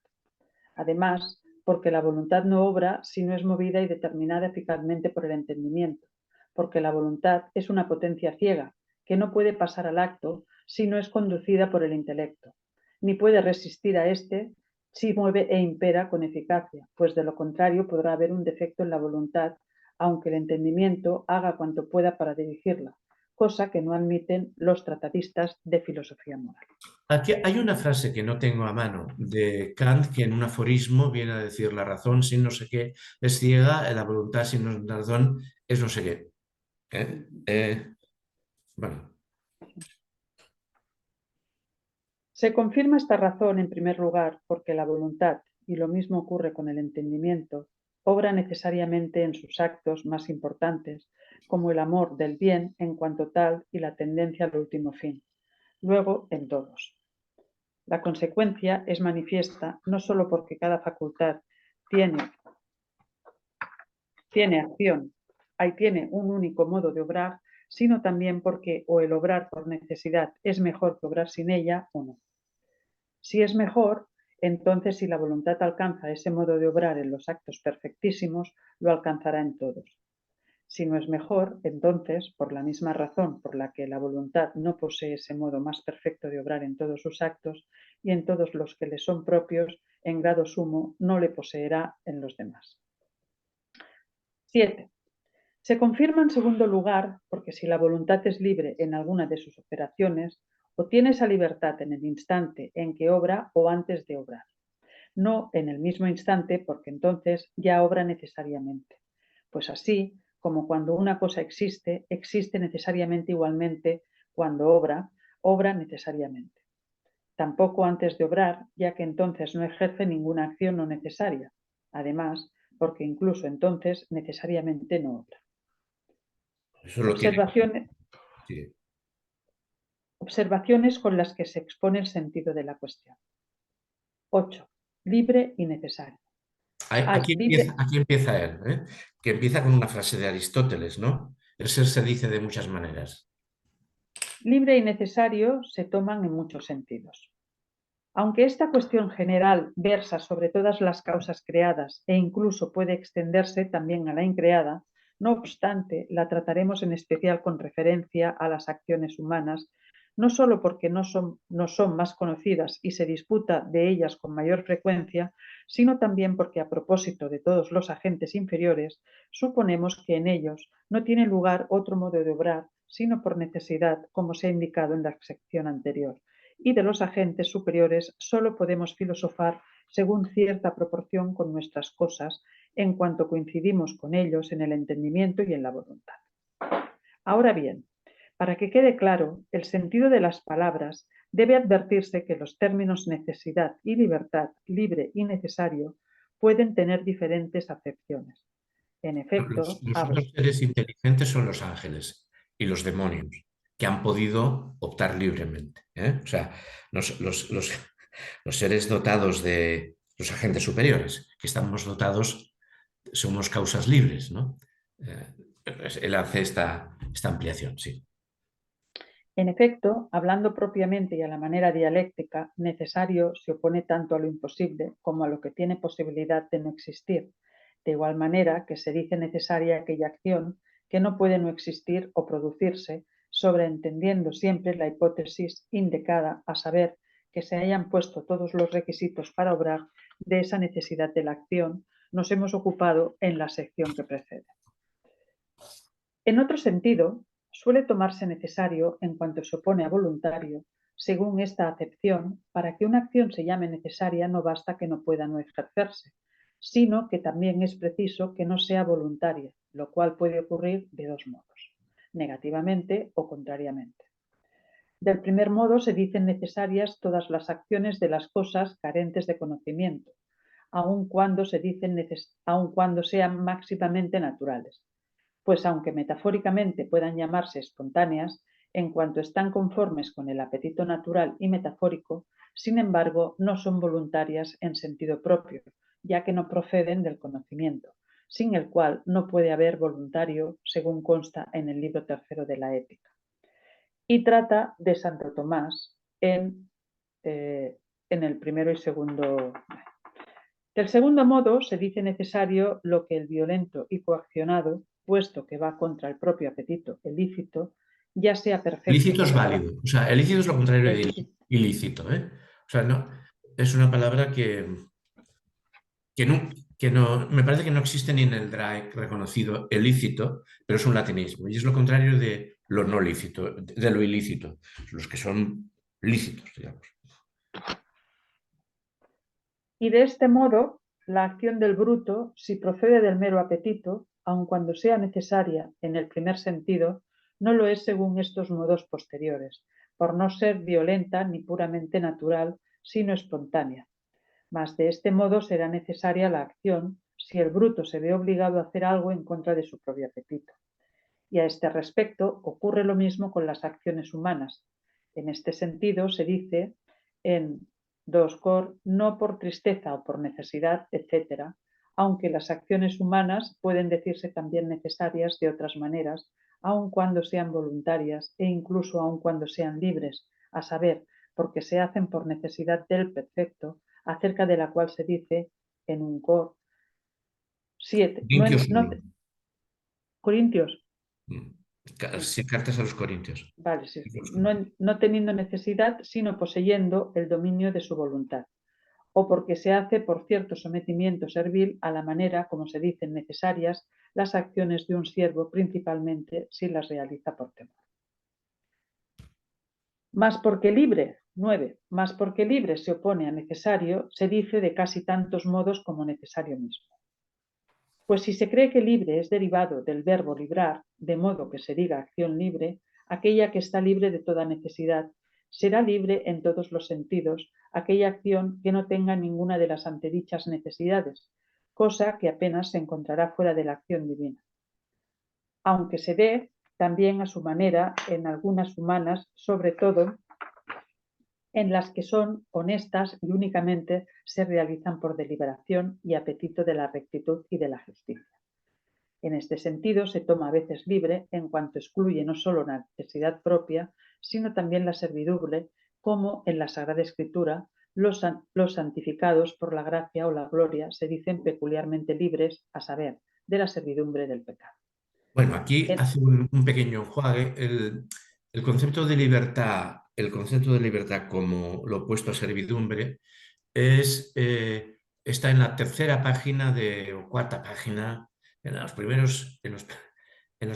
Además, porque la voluntad no obra si no es movida y determinada eficazmente por el entendimiento, porque la voluntad es una potencia ciega que no puede pasar al acto si no es conducida por el intelecto, ni puede resistir a éste si mueve e impera con eficacia, pues de lo contrario podrá haber un defecto en la voluntad, aunque el entendimiento haga cuanto pueda para dirigirla, cosa que no admiten los tratadistas de filosofía moral. Aquí hay una frase que no tengo a mano de Kant que en un aforismo viene a decir la razón sin no sé qué es ciega, la voluntad sin razón es no sé qué. Bueno. Se confirma esta razón en primer lugar porque la voluntad, y lo mismo ocurre con el entendimiento, obra necesariamente en sus actos más importantes, como el amor del bien en cuanto tal y la tendencia al último fin, luego en todos. La consecuencia es manifiesta no solo porque cada facultad tiene acción, ahí tiene un único modo de obrar, sino también porque o el obrar por necesidad es mejor que obrar sin ella o no. Si es mejor, entonces si la voluntad alcanza ese modo de obrar en los actos perfectísimos, lo alcanzará en todos. Si no es mejor, entonces, por la misma razón por la que la voluntad no posee ese modo más perfecto de obrar en todos sus actos y en todos los que le son propios, en grado sumo, no le poseerá en los demás. 7. Se confirma en segundo lugar porque si la voluntad es libre en alguna de sus operaciones, obtiene esa libertad en el instante en que obra o antes de obrar. No en el mismo instante porque entonces ya obra necesariamente. Pues así, como cuando una cosa existe, existe necesariamente igualmente cuando obra, obra necesariamente. Tampoco antes de obrar, ya que entonces no ejerce ninguna acción no necesaria. Además, porque incluso entonces necesariamente no obra. Eso lo tiene. Sí. Observaciones con las que se expone el sentido de la cuestión. 8. Libre y necesario. Aquí empieza él, que empieza con una frase de Aristóteles, ¿no? El ser se dice de muchas maneras. Libre y necesario se toman en muchos sentidos. Aunque esta cuestión general versa sobre todas las causas creadas e incluso puede extenderse también a la increada, no obstante, la trataremos en especial con referencia a las acciones humanas, no solo porque no son más conocidas y se disputa de ellas con mayor frecuencia, sino también porque a propósito de todos los agentes inferiores, suponemos que en ellos no tiene lugar otro modo de obrar, sino por necesidad, como se ha indicado en la sección anterior, y de los agentes superiores solo podemos filosofar según cierta proporción con nuestras cosas, en cuanto coincidimos con ellos en el entendimiento y en la voluntad. Ahora bien, para que quede claro, el sentido de las palabras debe advertirse que los términos necesidad y libertad, libre y necesario, pueden tener diferentes acepciones. En efecto, Los otros seres inteligentes son los ángeles y los demonios, que han podido optar libremente, ¿eh? O sea, los seres dotados de los agentes superiores, que estamos dotados, somos causas libres, ¿no? Él hace esta ampliación, sí. En efecto, hablando propiamente y a la manera dialéctica, necesario se opone tanto a lo imposible como a lo que tiene posibilidad de no existir, de igual manera que se dice necesaria aquella acción que no puede no existir o producirse, sobreentendiendo siempre la hipótesis indicada, a saber, que se hayan puesto todos los requisitos para obrar de esa necesidad de la acción, nos hemos ocupado en la sección que precede. En otro sentido, suele tomarse necesario en cuanto se opone a voluntario. Según esta acepción, para que una acción se llame necesaria no basta que no pueda no ejercerse, sino que también es preciso que no sea voluntaria, lo cual puede ocurrir de dos modos, negativamente o contrariamente. Del primer modo se dicen necesarias todas las acciones de las cosas carentes de conocimiento, aun cuando sean máximamente naturales, pues aunque metafóricamente puedan llamarse espontáneas, en cuanto están conformes con el apetito natural y metafórico, sin embargo, no son voluntarias en sentido propio, ya que no proceden del conocimiento, sin el cual no puede haber voluntario, según consta en el libro tercero de la Ética. Y trata de Santo Tomás en el primero y segundo. Del segundo modo se dice necesario lo que el violento y coaccionado, puesto que va contra el propio apetito ilícito, ya sea perfecto. Ilícito es válido, o sea, ilícito es lo contrario de ilícito, ¿eh? O sea, no, es una palabra que no, me parece que no existe ni en el DRAE reconocido ilícito, pero es un latinismo y es lo contrario de lo no lícito, de lo ilícito, los que son lícitos, digamos. Y de este modo, la acción del bruto, si procede del mero apetito, aun cuando sea necesaria en el primer sentido, no lo es según estos modos posteriores, por no ser violenta ni puramente natural, sino espontánea. Mas de este modo será necesaria la acción si el bruto se ve obligado a hacer algo en contra de su propio apetito. Y a este respecto ocurre lo mismo con las acciones humanas. En este sentido se dice en 2 Cor, no por tristeza o por necesidad, etc., aunque las acciones humanas pueden decirse también necesarias de otras maneras, aun cuando sean voluntarias e incluso aun cuando sean libres, a saber, porque se hacen por necesidad del perfecto, acerca de la cual se dice en 1 Cor 7. Corintios. Sí, cartas a los Corintios. Vale, sí. No teniendo necesidad, sino poseyendo el dominio de su voluntad, o porque se hace por cierto sometimiento servil a la manera como se dicen necesarias las acciones de un siervo, principalmente si las realiza por temor. Más porque libre, 9. Más porque libre se opone a necesario, se dice de casi tantos modos como necesario mismo. Pues si se cree que libre es derivado del verbo librar, de modo que se diga acción libre, aquella que está libre de toda necesidad, será libre en todos los sentidos aquella acción que no tenga ninguna de las antedichas necesidades, cosa que apenas se encontrará fuera de la acción divina. Aunque se dé también a su manera en algunas humanas, sobre todo en las que son honestas y únicamente se realizan por deliberación y apetito de la rectitud y de la justicia. En este sentido, se toma a veces libre en cuanto excluye no solo la necesidad propia, sino también la servidumbre, como en la Sagrada Escritura, los santificados por la gracia o la gloria se dicen peculiarmente libres, a saber, de la servidumbre del pecado. Bueno, aquí hace un pequeño enjuague. El concepto de libertad el concepto de libertad como lo opuesto a servidumbre está en la tercera página o cuarta página, en los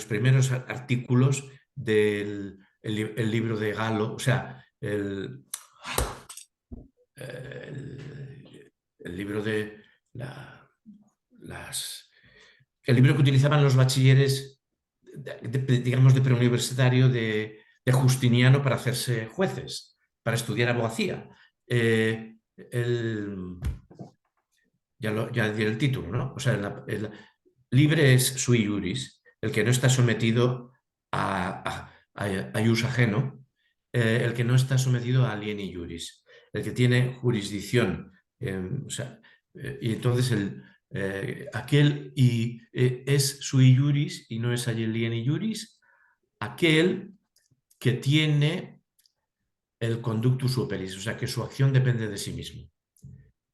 primeros artículos del el libro de Galo, o sea, el libro de el libro que utilizaban los bachilleres, digamos, de preuniversitario de Justiniano para hacerse jueces, para estudiar abogacía. Ya diré el título, ¿no? O sea, libre es sui juris, el que no está sometido a ius ajeno, el que no está sometido a alieni juris, el que tiene jurisdicción. O sea, y entonces es sui juris y no es alieni juris, aquel que tiene el conductus superis, o sea, que su acción depende de sí mismo.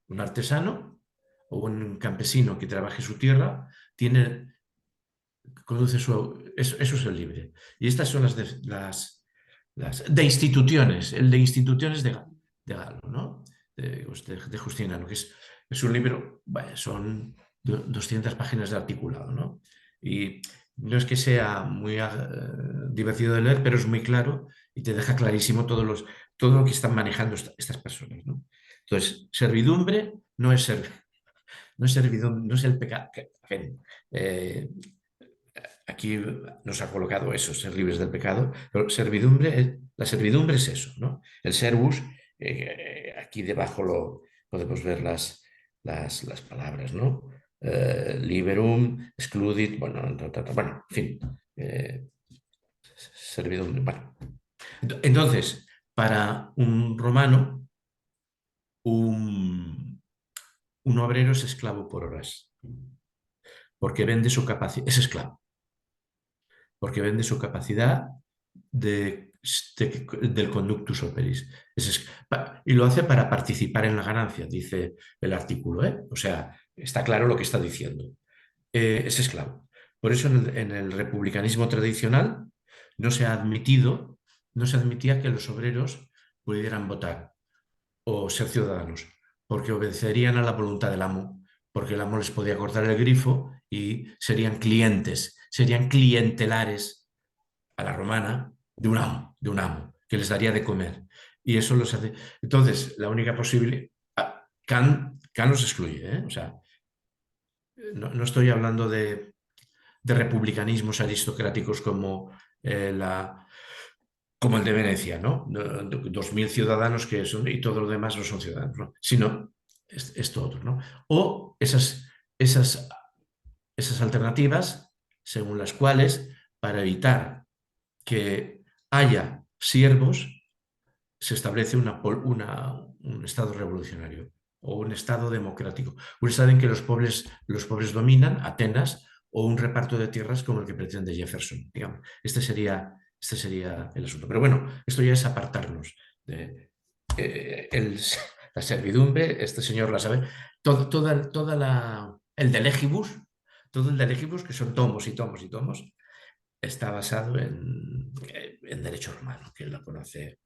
Un artesano o un campesino que trabaje su tierra conduce eso es el libre. Y estas son las de instituciones, el de instituciones de Galo, ¿no? De Justiniano, que es un libro, vaya, son 200 páginas de articulado, ¿no? Y no es que sea muy divertido de leer, pero es muy claro y te deja clarísimo todo lo que están manejando estas personas, ¿no? Entonces, servidumbre no es servidumbre, no es el pecado. Aquí nos ha colocado eso, ser libres del pecado, pero la servidumbre es eso, ¿no? El servus, aquí debajo podemos ver las palabras, ¿no? Liberum, excludit, bueno, bueno, en fin, servidumbre. Bueno. Entonces, para un romano, un obrero es esclavo por horas, porque vende su capacidad, es esclavo, porque vende su capacidad del conductus operis. Y lo hace para participar en la ganancia, dice el artículo, ¿eh? O sea, está claro lo que está diciendo. Es esclavo. Por eso en el republicanismo tradicional no se admitía que los obreros pudieran votar o ser ciudadanos, porque obedecerían a la voluntad del amo, porque el amo les podía cortar el grifo y serían clientelares a la romana de un amo, que les daría de comer. Y eso los hace. Entonces, la única posibilidad. Kant los excluye, ¿eh? O sea, no estoy hablando de republicanismos aristocráticos como como el de Venecia, ¿no? 2000 ciudadanos y todo lo demás no son ciudadanos, ¿no? Sino esto otro, ¿no? O esas alternativas según las cuales, para evitar que haya siervos, se establece un estado revolucionario o un estado democrático, un estado en que los pobres dominan, Atenas, o un reparto de tierras como el que pretende Jefferson, digamos. Este sería el asunto. Pero bueno, esto ya es apartarnos de la servidumbre, este señor la sabe, todo el de legibus, todo el de legibus, que son tomos y tomos y tomos, está basado en derecho romano, que lo conoce.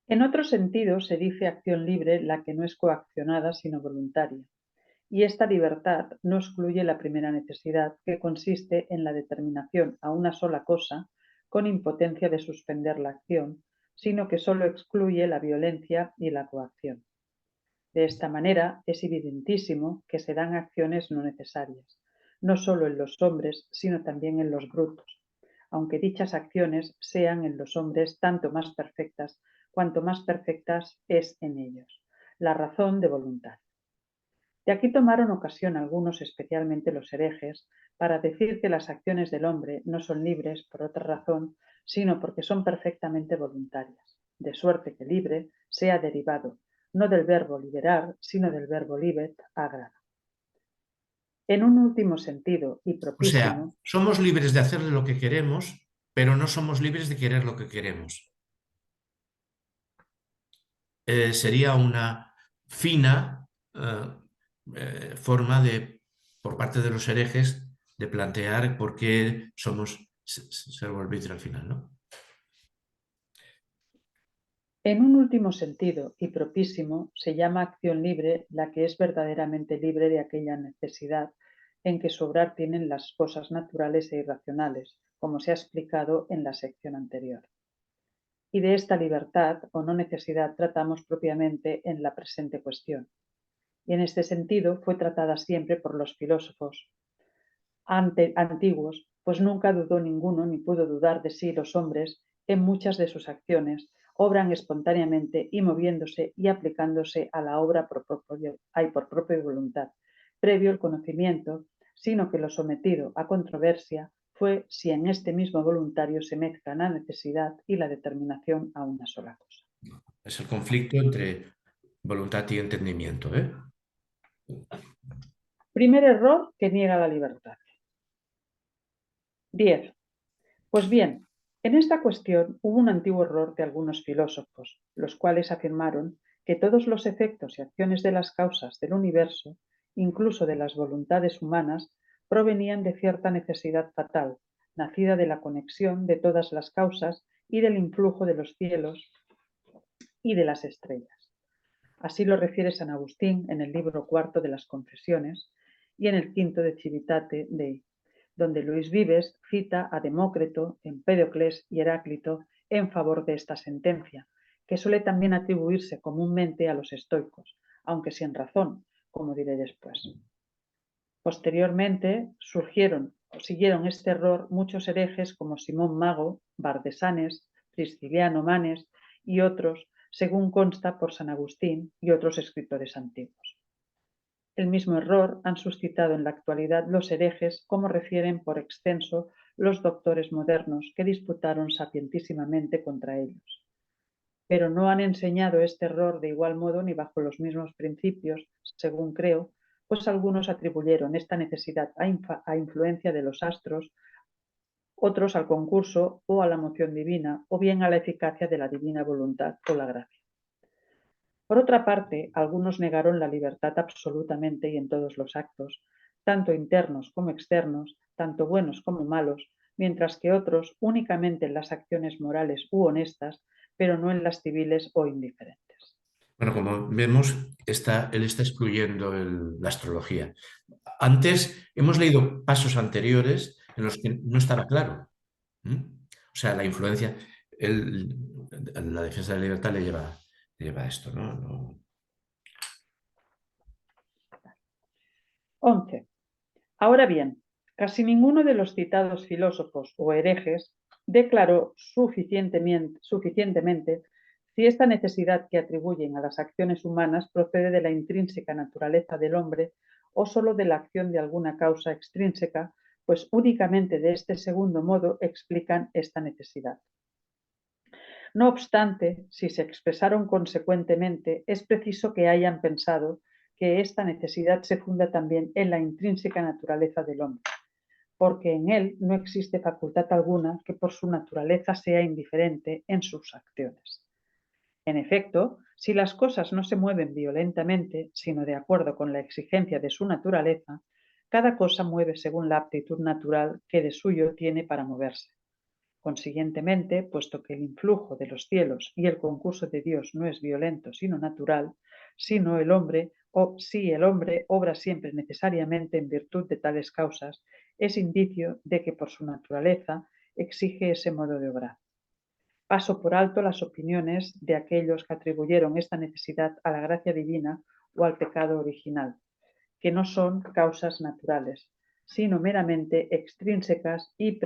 En otro sentido, se dice acción libre la que no es coaccionada sino voluntaria. Y esta libertad no excluye la primera necesidad, que consiste en la determinación a una sola cosa con impotencia de suspender la acción, sino que solo excluye la violencia y la coacción. De esta manera, es evidentísimo que se dan acciones no necesarias, no solo en los hombres, sino también en los brutos, aunque dichas acciones sean en los hombres tanto más perfectas, cuanto más perfectas es en ellos la razón de voluntad. De aquí tomaron ocasión algunos, especialmente los herejes, para decir que las acciones del hombre no son libres por otra razón, sino porque son perfectamente voluntarias, de suerte que libre sea derivado, no del verbo liberar, sino del verbo libet, agrada. En un último sentido, y O propísimo. sea, somos libres de hacerle lo que queremos, pero no somos libres de querer lo que queremos. Sería una fina forma por parte de los herejes de plantear por qué somos servo arbitrio al final, ¿no? En un último sentido y propísimo, se llama acción libre la que es verdaderamente libre de aquella necesidad en que su obrar tienen las cosas naturales e irracionales, como se ha explicado en la sección anterior. Y de esta libertad o no necesidad tratamos propiamente en la presente cuestión. Y en este sentido fue tratada siempre por los filósofos antiguos, pues nunca dudó ninguno ni pudo dudar de si los hombres, en muchas de sus acciones, obran espontáneamente y moviéndose y aplicándose a la obra por propia voluntad, previo el conocimiento, sino que lo sometido a controversia fue si en este mismo voluntario se mezclan la necesidad y la determinación a una sola cosa. Es el conflicto entre voluntad y entendimiento, ¿eh? Primer error que niega la libertad. 10. Pues bien, en esta cuestión hubo un antiguo error de algunos filósofos, los cuales afirmaron que todos los efectos y acciones de las causas del universo, incluso de las voluntades humanas, provenían de cierta necesidad fatal, nacida de la conexión de todas las causas y del influjo de los cielos y de las estrellas. Así lo refiere San Agustín en el libro cuarto de las Confesiones y en el quinto de Civitate Dei, donde Luis Vives cita a Demócrito, Empédocles y Heráclito en favor de esta sentencia, que suele también atribuirse comúnmente a los estoicos, aunque sin razón, como diré después. Posteriormente siguieron este error muchos herejes como Simón Mago, Bardesanes, Prisciliano Manes y otros, según consta por San Agustín y otros escritores antiguos. El mismo error han suscitado en la actualidad los herejes, como refieren por extenso los doctores modernos que disputaron sapientísimamente contra ellos. Pero no han enseñado este error de igual modo ni bajo los mismos principios, según creo, pues algunos atribuyeron esta necesidad a influencia de los astros, otros al concurso o a la moción divina, o bien a la eficacia de la divina voluntad o la gracia. Por otra parte, algunos negaron la libertad absolutamente y en todos los actos, tanto internos como externos, tanto buenos como malos, mientras que otros únicamente en las acciones morales u honestas, pero no en las civiles o indiferentes. Bueno, como vemos, él está excluyendo la astrología. Antes hemos leído pasos anteriores en los que no estaba claro. O sea, la influencia, la defensa de la libertad le lleva a esto, ¿no? 11. Ahora bien, casi ninguno de los citados filósofos o herejes declaró suficientemente si esta necesidad que atribuyen a las acciones humanas procede de la intrínseca naturaleza del hombre o solo de la acción de alguna causa extrínseca, pues únicamente de este segundo modo explican esta necesidad. No obstante, si se expresaron consecuentemente, es preciso que hayan pensado que esta necesidad se funda también en la intrínseca naturaleza del hombre, porque en él no existe facultad alguna que por su naturaleza sea indiferente en sus acciones. En efecto, si las cosas no se mueven violentamente, sino de acuerdo con la exigencia de su naturaleza, cada cosa mueve según la aptitud natural que de suyo tiene para moverse. Consiguientemente, puesto que el influjo de los cielos y el concurso de Dios no es violento sino natural, sino el hombre, o si el hombre obra siempre necesariamente en virtud de tales causas, es indicio de que por su naturaleza exige ese modo de obrar. Paso por alto las opiniones de aquellos que atribuyeron esta necesidad a la gracia divina o al pecado original, que no son causas naturales, sino meramente extrínsecas y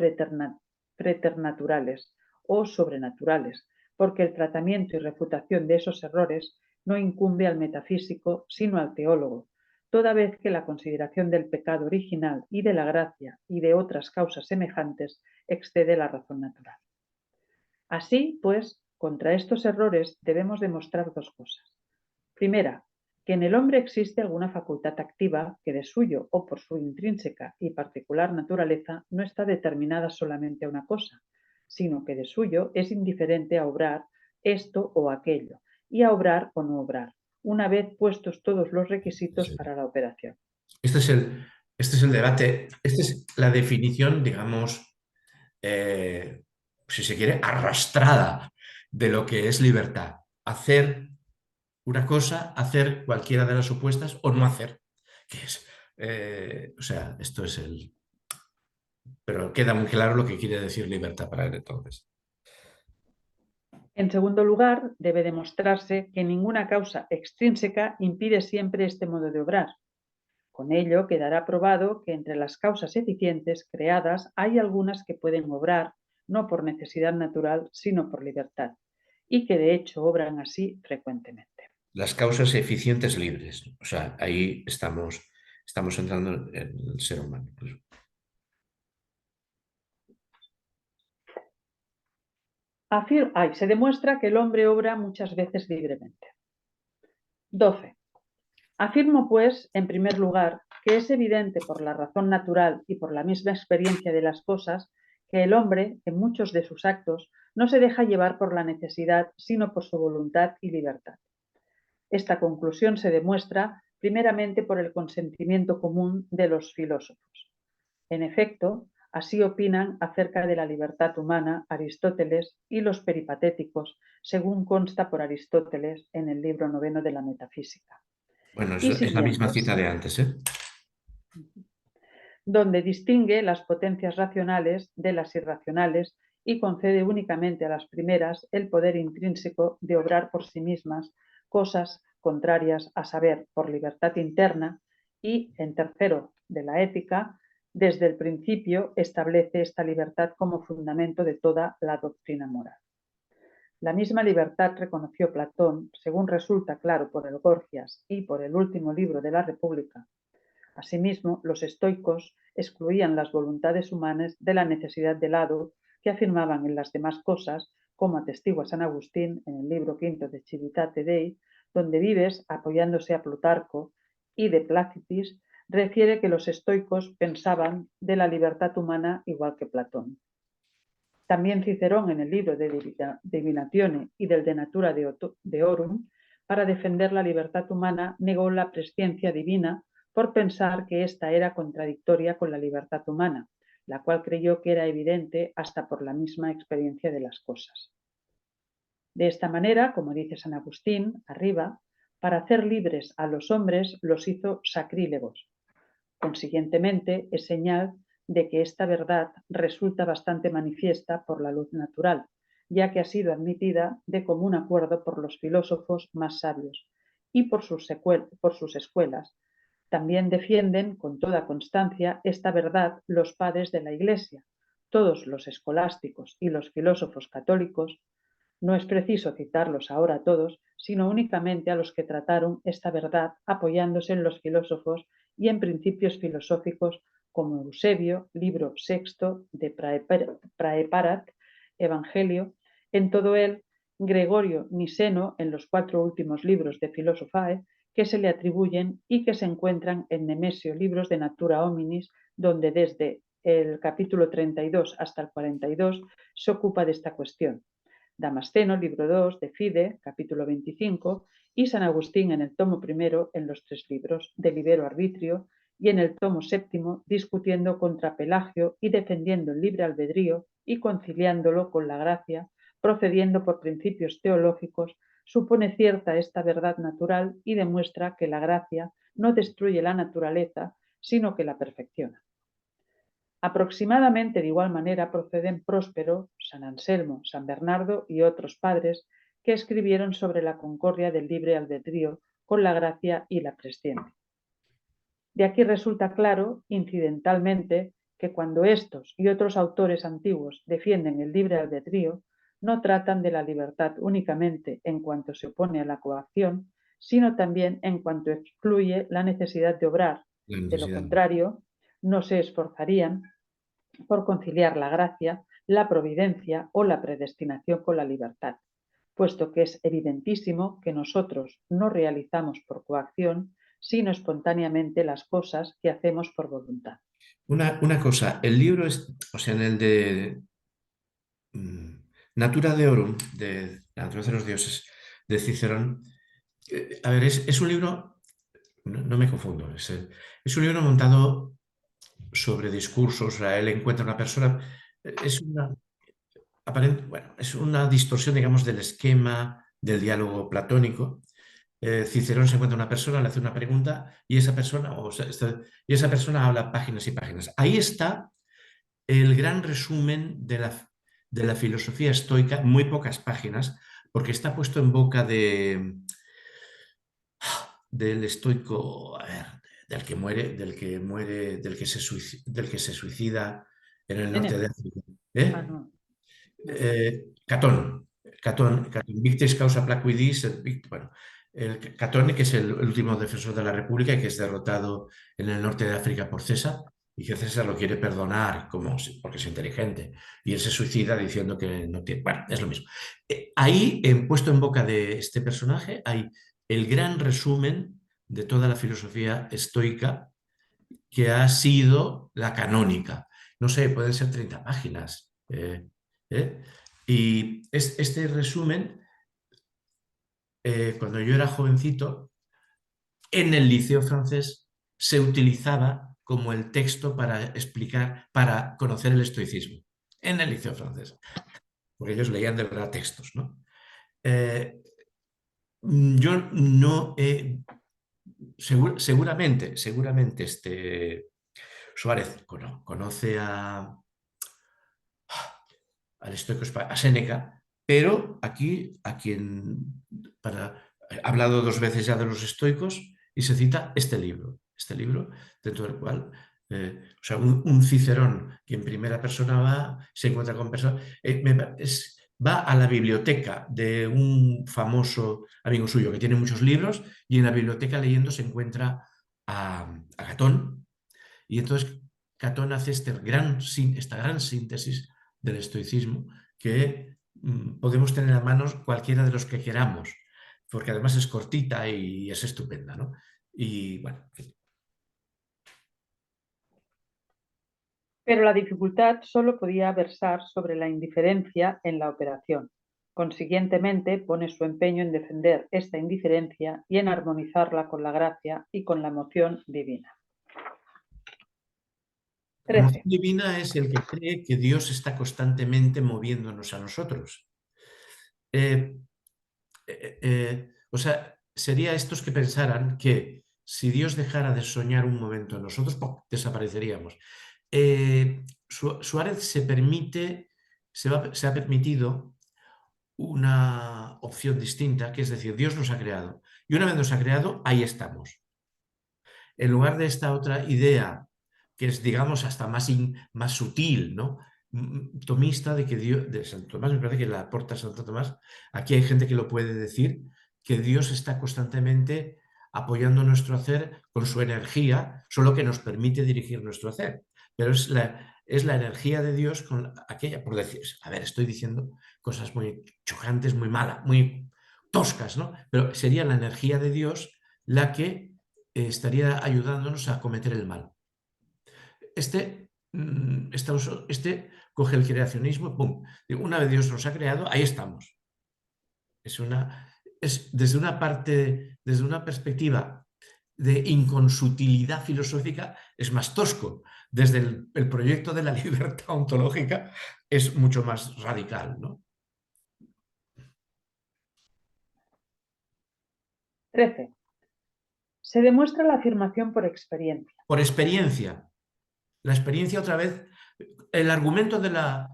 preternaturales o sobrenaturales, porque el tratamiento y refutación de esos errores no incumbe al metafísico, sino al teólogo, toda vez que la consideración del pecado original y de la gracia y de otras causas semejantes excede la razón natural. Así, pues, contra estos errores debemos demostrar dos cosas. Primera, que en el hombre existe alguna facultad activa que de suyo o por su intrínseca y particular naturaleza no está determinada solamente a una cosa, sino que de suyo es indiferente a obrar esto o aquello y a obrar o no obrar, una vez puestos todos los requisitos para la operación. Este es el debate, esta es la definición, digamos, si se quiere, arrastrada de lo que es libertad. Hacer una cosa, hacer cualquiera de las opuestas o no hacer. Que es, o sea, esto es el... Pero queda muy claro lo que quiere decir libertad para él entonces. En segundo lugar, debe demostrarse que ninguna causa extrínseca impide siempre este modo de obrar. Con ello quedará probado que entre las causas eficientes creadas hay algunas que pueden obrar no por necesidad natural, sino por libertad, y que de hecho obran así frecuentemente. Las causas eficientes libres. O sea, ahí estamos entrando en el ser humano. Pues. Se demuestra que el hombre obra muchas veces libremente. 12. Afirmo, pues, en primer lugar, que es evidente por la razón natural y por la misma experiencia de las cosas que el hombre, en muchos de sus actos, no se deja llevar por la necesidad, sino por su voluntad y libertad. Esta conclusión se demuestra primeramente por el consentimiento común de los filósofos. En efecto, así opinan acerca de la libertad humana Aristóteles y los peripatéticos, según consta por Aristóteles en el libro 9 de la Metafísica. Bueno, Y es la misma siguientes, cita de antes, ¿eh? donde distingue las potencias racionales de las irracionales y concede únicamente a las primeras el poder intrínseco de obrar por sí mismas cosas contrarias a saber por libertad interna y, en tercero, de la ética, desde el principio establece esta libertad como fundamento de toda la doctrina moral. La misma libertad reconoció Platón, según resulta claro por el Gorgias y por el último libro de la República. Asimismo, los estoicos excluían las voluntades humanas de la necesidad de lado que afirmaban en las demás cosas, como atestigua San Agustín en el libro V de Civitate Dei, donde Vives, apoyándose a Plutarco y de Placitis, refiere que los estoicos pensaban de la libertad humana igual que Platón. También Cicerón en el libro de Divinatione y del De Natura Deorum, para defender la libertad humana, negó la presciencia divina por pensar que ésta era contradictoria con la libertad humana, la cual creyó que era evidente hasta por la misma experiencia de las cosas. De esta manera, como dice San Agustín, arriba, para hacer libres a los hombres los hizo sacrílegos. Consiguientemente, es señal de que esta verdad resulta bastante manifiesta por la luz natural, ya que ha sido admitida de común acuerdo por los filósofos más sabios y por sus escuelas. También defienden con toda constancia esta verdad los padres de la Iglesia, todos los escolásticos y los filósofos católicos. No es preciso citarlos ahora todos, sino únicamente a los que trataron esta verdad apoyándose en los filósofos y en principios filosóficos como Eusebio, libro sexto de Praeparat, Evangelio, en todo él, Gregorio Niseno en los 4 últimos libros de Philosophae que se le atribuyen y que se encuentran en Nemesio, libros de Natura Hominis, donde desde el capítulo 32 hasta el 42 se ocupa de esta cuestión. Damasceno, libro 2 de Fide, capítulo 25, y San Agustín en el tomo primero en los 3 libros de Libero Arbitrio y en el tomo séptimo discutiendo contra Pelagio y defendiendo el libre albedrío y conciliándolo con la gracia, procediendo por principios teológicos, supone cierta esta verdad natural y demuestra que la gracia no destruye la naturaleza, sino que la perfecciona. Aproximadamente de igual manera proceden Próspero, San Anselmo, San Bernardo y otros padres que escribieron sobre la concordia del libre albedrío con la gracia y la presciencia. De aquí resulta claro, incidentalmente, que cuando estos y otros autores antiguos defienden el libre albedrío, no tratan de la libertad únicamente en cuanto se opone a la coacción, sino también en cuanto excluye la necesidad de obrar. De lo contrario, no se esforzarían por conciliar la gracia, la providencia o la predestinación con la libertad, puesto que es evidentísimo que nosotros no realizamos por coacción, sino espontáneamente las cosas que hacemos por voluntad. Una cosa, el libro es, o sea, en el de Natura Deorum, de la naturaleza de los dioses, de Cicerón, a ver, es un libro, no me confundo, es un libro montado sobre discursos, o sea, él encuentra una persona, es una distorsión, digamos, del esquema del diálogo platónico. Cicerón se encuentra una persona, le hace una pregunta y esa persona, y esa persona habla páginas y páginas. Ahí está el gran resumen de la filosofía estoica, muy pocas páginas, porque está puesto en boca del estoico, a ver, del que se suicida en el norte de Séneca. África. Ah, ¿Eh? no. Catón, Victis causa placuidis, bueno, Catón, que es el último defensor de la República y que es derrotado en el norte de África por César, y que César lo quiere perdonar porque es inteligente, y él se suicida diciendo que no tiene. Bueno, es lo mismo. Ahí, puesto en boca de este personaje, hay el gran resumen de toda la filosofía estoica que ha sido la canónica. No sé, pueden ser 30 páginas. ¿Eh? Y este resumen, cuando yo era jovencito, en el liceo francés se utilizaba como el texto para explicar, para conocer el estoicismo. En el liceo francés. Porque ellos leían de verdad textos, ¿no? Yo no he... seguramente Suárez conoce al estoico, a Séneca, pero aquí ha hablado 2 veces ya de los estoicos y se cita este libro dentro del cual, o sea, un Cicerón que en primera persona se encuentra con personas, va a la biblioteca de un famoso amigo suyo que tiene muchos libros y en la biblioteca leyendo se encuentra a Catón, y entonces Catón hace esta gran síntesis del estoicismo que podemos tener a manos cualquiera de los que queramos, porque además es cortita y es estupenda, ¿no? Y bueno. Pero la dificultad solo podía versar sobre la indiferencia en la operación. Consiguientemente, pone su empeño en defender esta indiferencia y en armonizarla con la gracia y con la emoción divina. La emoción 13. divina es el que cree que Dios está constantemente moviéndonos a nosotros. O sea, sería estos que pensaran que si Dios dejara de soñar un momento en nosotros, ¡pum!, desapareceríamos. Suárez se ha permitido una opción distinta, que es decir, Dios nos ha creado. Y una vez nos ha creado, ahí estamos. En lugar de esta otra idea, que es, digamos, hasta más sutil, ¿no? Tomista, de que Dios, de Santo Tomás, me parece que la aporta Santo Tomás, aquí hay gente que lo puede decir, que Dios está constantemente apoyando nuestro hacer con su energía, solo que nos permite dirigir nuestro hacer. Pero es la energía de Dios con aquella, por decir, a ver, estoy diciendo cosas muy chocantes, muy malas, muy toscas, ¿no? Pero sería la energía de Dios la que estaría ayudándonos a cometer el mal. Este coge el creacionismo, ¡pum! Una vez Dios nos ha creado, ahí estamos. Es desde una perspectiva de inconsutilidad filosófica, es más tosco. Desde el proyecto de la libertad ontológica es mucho más radical, ¿no? 13. Se demuestra la afirmación por experiencia. Por experiencia. La experiencia, otra vez, el argumento de la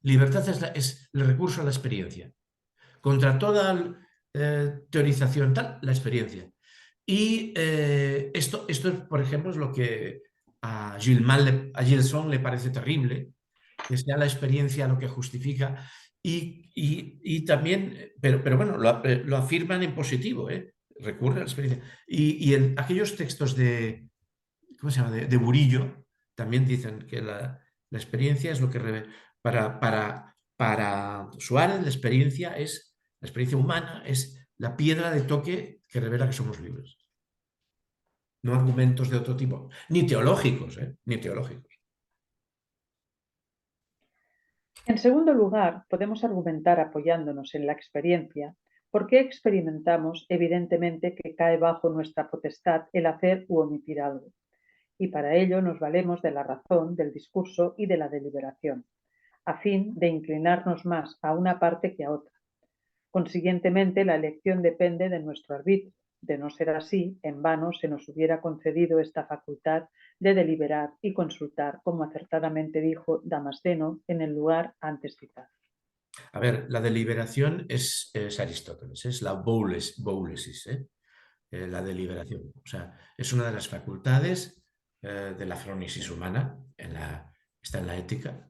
libertad es el recurso a la experiencia. Contra toda teorización tal, la experiencia. Y esto, por ejemplo, es lo que a Gilson le parece terrible, que sea la experiencia lo que justifica. Y también, pero bueno, lo afirman en positivo, recurre a la experiencia. Y en aquellos textos ¿cómo se llama?, de Burillo, también dicen que la experiencia es lo que... Para Suárez, la experiencia humana es la piedra de toque que revela que somos libres. No argumentos de otro tipo, ni teológicos, ni teológicos. En segundo lugar, podemos argumentar apoyándonos en la experiencia porque experimentamos evidentemente que cae bajo nuestra potestad el hacer u omitir algo. y para ello nos valemos de la razón, del discurso y de la deliberación, a fin de inclinarnos más a una parte que a otra. Consiguientemente, la elección depende de nuestro arbitrio. De no ser así, en vano se nos hubiera concedido esta facultad de deliberar y consultar, como acertadamente dijo Damasceno en el lugar antes citado. A ver, la deliberación es Aristóteles, es la boulesis, la deliberación. O sea, es una de las facultades de la fronesis humana, está en la ética,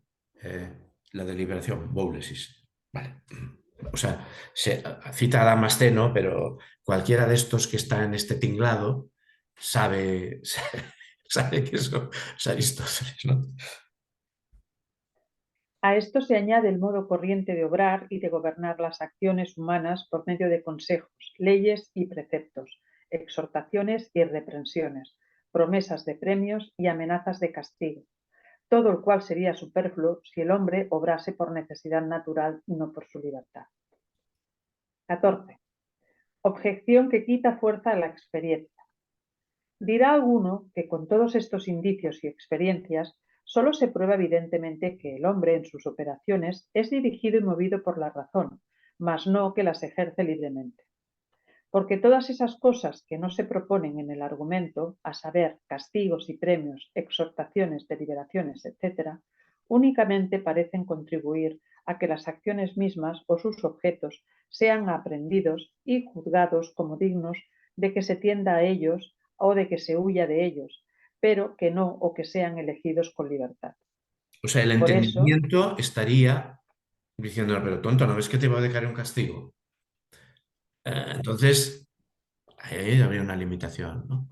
la deliberación, boulesis. Vale. O sea, se cita a Damasceno, pero cualquiera de estos que está en este tinglado sabe que eso es Aristóteles, ¿no? A esto se añade el modo corriente de obrar y de gobernar las acciones humanas por medio de consejos, leyes y preceptos, exhortaciones y reprensiones, promesas de premios y amenazas de castigo, todo el cual sería superfluo si el hombre obrase por necesidad natural y no por su libertad. 14. Objeción que quita fuerza a la experiencia. Dirá alguno que con todos estos indicios y experiencias solo se prueba evidentemente que el hombre en sus operaciones es dirigido y movido por la razón, mas no que las ejerce libremente. Porque todas esas cosas que no se proponen en el argumento, a saber, castigos y premios, exhortaciones, deliberaciones, etc., únicamente parecen contribuir a que las acciones mismas o sus objetos sean aprendidos y juzgados como dignos de que se tienda a ellos o de que se huya de ellos, pero que no o que sean elegidos con libertad. O sea, el Por eso, entendimiento estaría diciendo, "No, pero tonto, ¿no ves que te va a dejar un castigo?" Entonces, ahí habría una limitación, ¿no?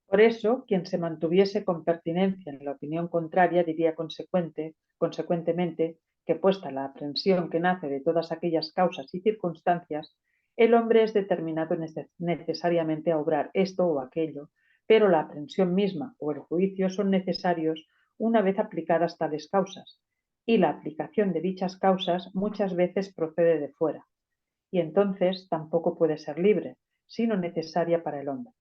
Por eso, quien se mantuviese con pertinencia en la opinión contraria diría consecuentemente que, puesta la aprensión que nace de todas aquellas causas y circunstancias, el hombre es determinado necesariamente a obrar esto o aquello, pero la aprensión misma o el juicio son necesarios una vez aplicadas tales causas, y la aplicación de dichas causas muchas veces procede de fuera, y entonces tampoco puede ser libre, sino necesaria para el hombre.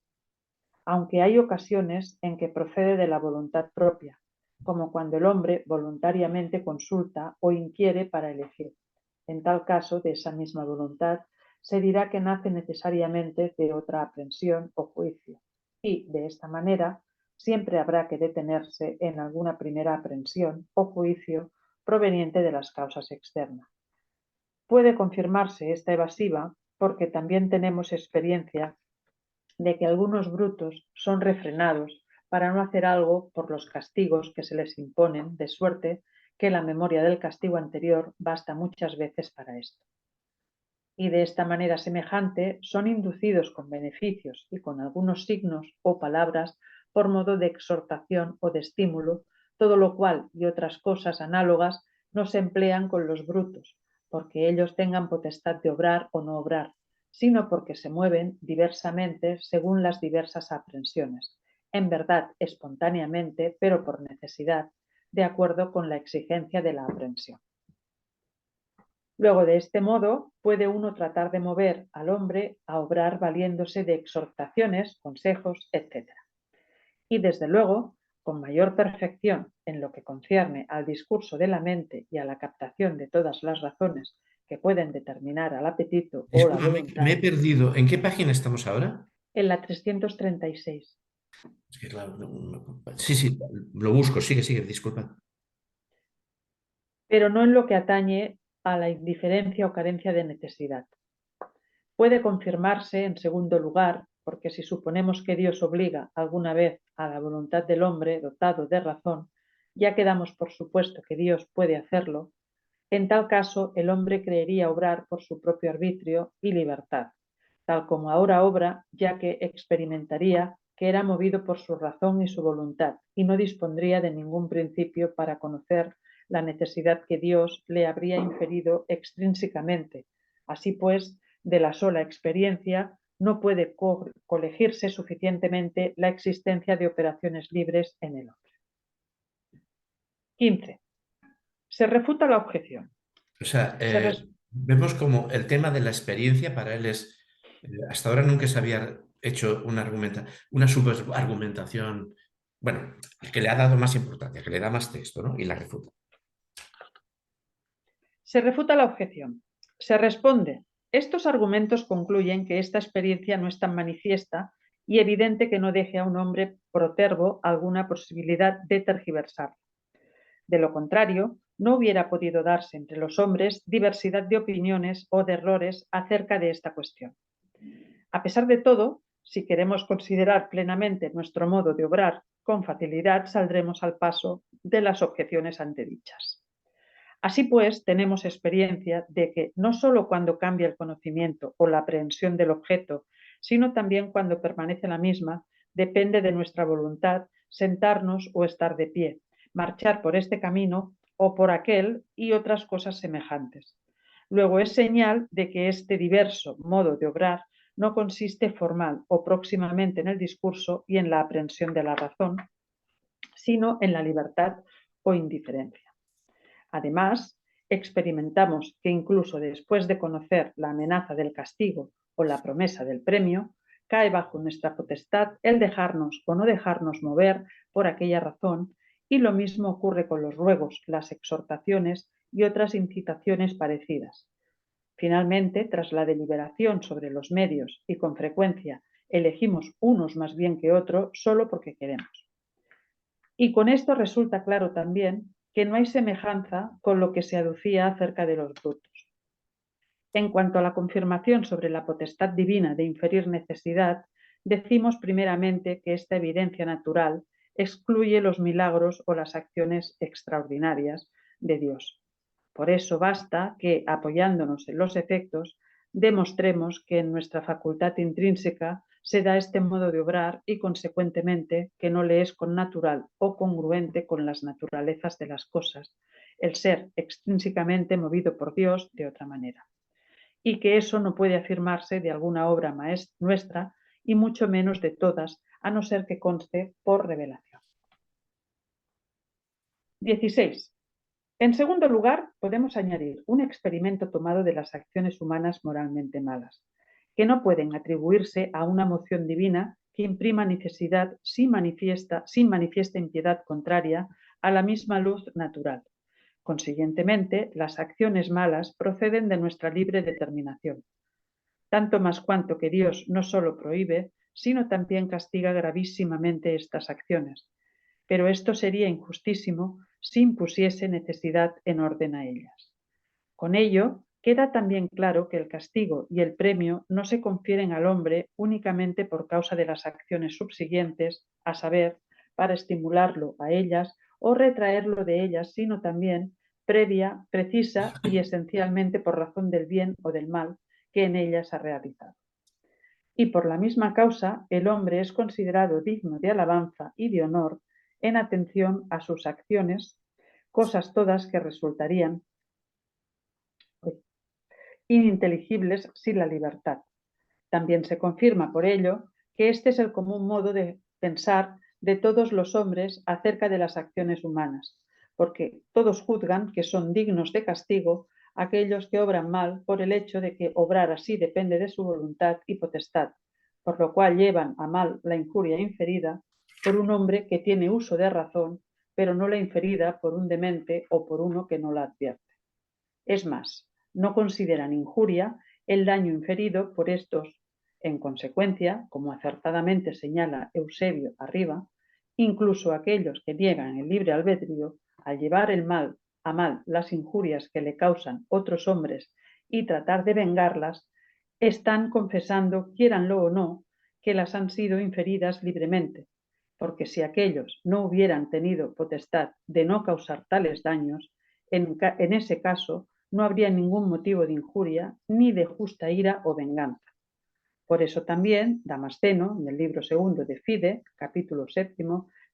Aunque hay ocasiones en que procede de la voluntad propia, como cuando el hombre voluntariamente consulta o inquiere para elegir. En tal caso, de esa misma voluntad, se dirá que nace necesariamente de otra aprensión o juicio, y, de esta manera, siempre habrá que detenerse en alguna primera aprensión o juicio proveniente de las causas externas. Puede confirmarse esta evasiva porque también tenemos experiencia de que algunos brutos son refrenados para no hacer algo por los castigos que se les imponen, de suerte que la memoria del castigo anterior basta muchas veces para esto. Y de esta manera semejante son inducidos con beneficios y con algunos signos o palabras por modo de exhortación o de estímulo, todo lo cual y otras cosas análogas no se emplean con los brutos, porque ellos tengan potestad de obrar o no obrar, sino porque se mueven diversamente según las diversas aprensiones, en verdad espontáneamente, pero por necesidad, de acuerdo con la exigencia de la aprensión. Luego, de este modo, puede uno tratar de mover al hombre a obrar valiéndose de exhortaciones, consejos, etc. Y, desde luego, con mayor perfección en lo que concierne al discurso de la mente y a la captación de todas las razones que pueden determinar al apetito o la Disculpa, voluntad. me he perdido. ¿En qué página estamos ahora? En la 336. Es que claro, sí, lo busco, sigue, disculpa. Pero no en lo que atañe a la indiferencia o carencia de necesidad. Puede confirmarse, en segundo lugar, porque si suponemos que Dios obliga alguna vez a la voluntad del hombre dotado de razón, ya que damos por supuesto que Dios puede hacerlo, en tal caso el hombre creería obrar por su propio arbitrio y libertad, tal como ahora obra, ya que experimentaría que era movido por su razón y su voluntad, y no dispondría de ningún principio para conocer la necesidad que Dios le habría inferido extrínsecamente. Así pues, de la sola experiencia no puede colegirse suficientemente la existencia de operaciones libres en el hombre. 15. Se refuta la objeción. O sea, vemos como el tema de la experiencia para él es, hasta ahora nunca se había hecho una subargumentación, bueno, que le ha dado más importancia, que le da más texto, ¿no? Y la refuta. Se refuta la objeción. Se responde. Estos argumentos concluyen que esta experiencia no es tan manifiesta y evidente que no deje a un hombre protervo alguna posibilidad de tergiversarla. De lo contrario, no hubiera podido darse entre los hombres diversidad de opiniones o de errores acerca de esta cuestión. A pesar de todo, si queremos considerar plenamente nuestro modo de obrar, con facilidad saldremos al paso de las objeciones antedichas. Así pues, tenemos experiencia de que no solo cuando cambia el conocimiento o la aprehensión del objeto, sino también cuando permanece la misma, depende de nuestra voluntad sentarnos o estar de pie, marchar por este camino o por aquel y otras cosas semejantes. Luego es señal de que este diverso modo de obrar no consiste formal o próximamente en el discurso y en la aprehensión de la razón, sino en la libertad o indiferencia. Además, experimentamos que incluso después de conocer la amenaza del castigo o la promesa del premio, cae bajo nuestra potestad el dejarnos o no dejarnos mover por aquella razón, y lo mismo ocurre con los ruegos, las exhortaciones y otras incitaciones parecidas. Finalmente, tras la deliberación sobre los medios, y con frecuencia elegimos unos más bien que otros solo porque queremos. Y con esto resulta claro también que no hay semejanza con lo que se aducía acerca de los brutos. En cuanto a la confirmación sobre la potestad divina de inferir necesidad, decimos primeramente que esta evidencia natural excluye los milagros o las acciones extraordinarias de Dios. Por eso basta que, apoyándonos en los efectos, demostremos que en nuestra facultad intrínseca se da este modo de obrar y, consecuentemente, que no le es connatural o congruente con las naturalezas de las cosas, el ser extrínsecamente movido por Dios de otra manera. Y que eso no puede afirmarse de alguna obra nuestra, y mucho menos de todas, a no ser que conste por revelación. 16. En segundo lugar, podemos añadir un experimento tomado de las acciones humanas moralmente malas, que no pueden atribuirse a una moción divina que imprima necesidad sin manifiesta impiedad contraria a la misma luz natural. Consiguientemente, las acciones malas proceden de nuestra libre determinación, tanto más cuanto que Dios no solo prohíbe, sino también castiga gravísimamente estas acciones. Pero esto sería injustísimo si impusiese necesidad en orden a ellas. Con ello, queda también claro que el castigo y el premio no se confieren al hombre únicamente por causa de las acciones subsiguientes, a saber, para estimularlo a ellas o retraerlo de ellas, sino también previa, precisa y esencialmente por razón del bien o del mal que en ellas ha realizado. Y por la misma causa, el hombre es considerado digno de alabanza y de honor en atención a sus acciones, cosas todas que resultarían ininteligibles sin la libertad. También se confirma por ello que este es el común modo de pensar de todos los hombres acerca de las acciones humanas, porque todos juzgan que son dignos de castigo aquellos que obran mal por el hecho de que obrar así depende de su voluntad y potestad, por lo cual llevan a mal la injuria inferida por un hombre que tiene uso de razón, pero no la inferida por un demente o por uno que no la advierte. Es más, no consideran injuria el daño inferido por estos. En consecuencia, como acertadamente señala Eusebio arriba, incluso aquellos que niegan el libre albedrío, al llevar a mal las injurias que le causan otros hombres y tratar de vengarlas, están confesando, quieranlo o no, que las han sido inferidas libremente, porque si aquellos no hubieran tenido potestad de no causar tales daños, en ese caso no habría ningún motivo de injuria ni de justa ira o venganza. Por eso también Damasceno, en el libro segundo de Fide, capítulo 7,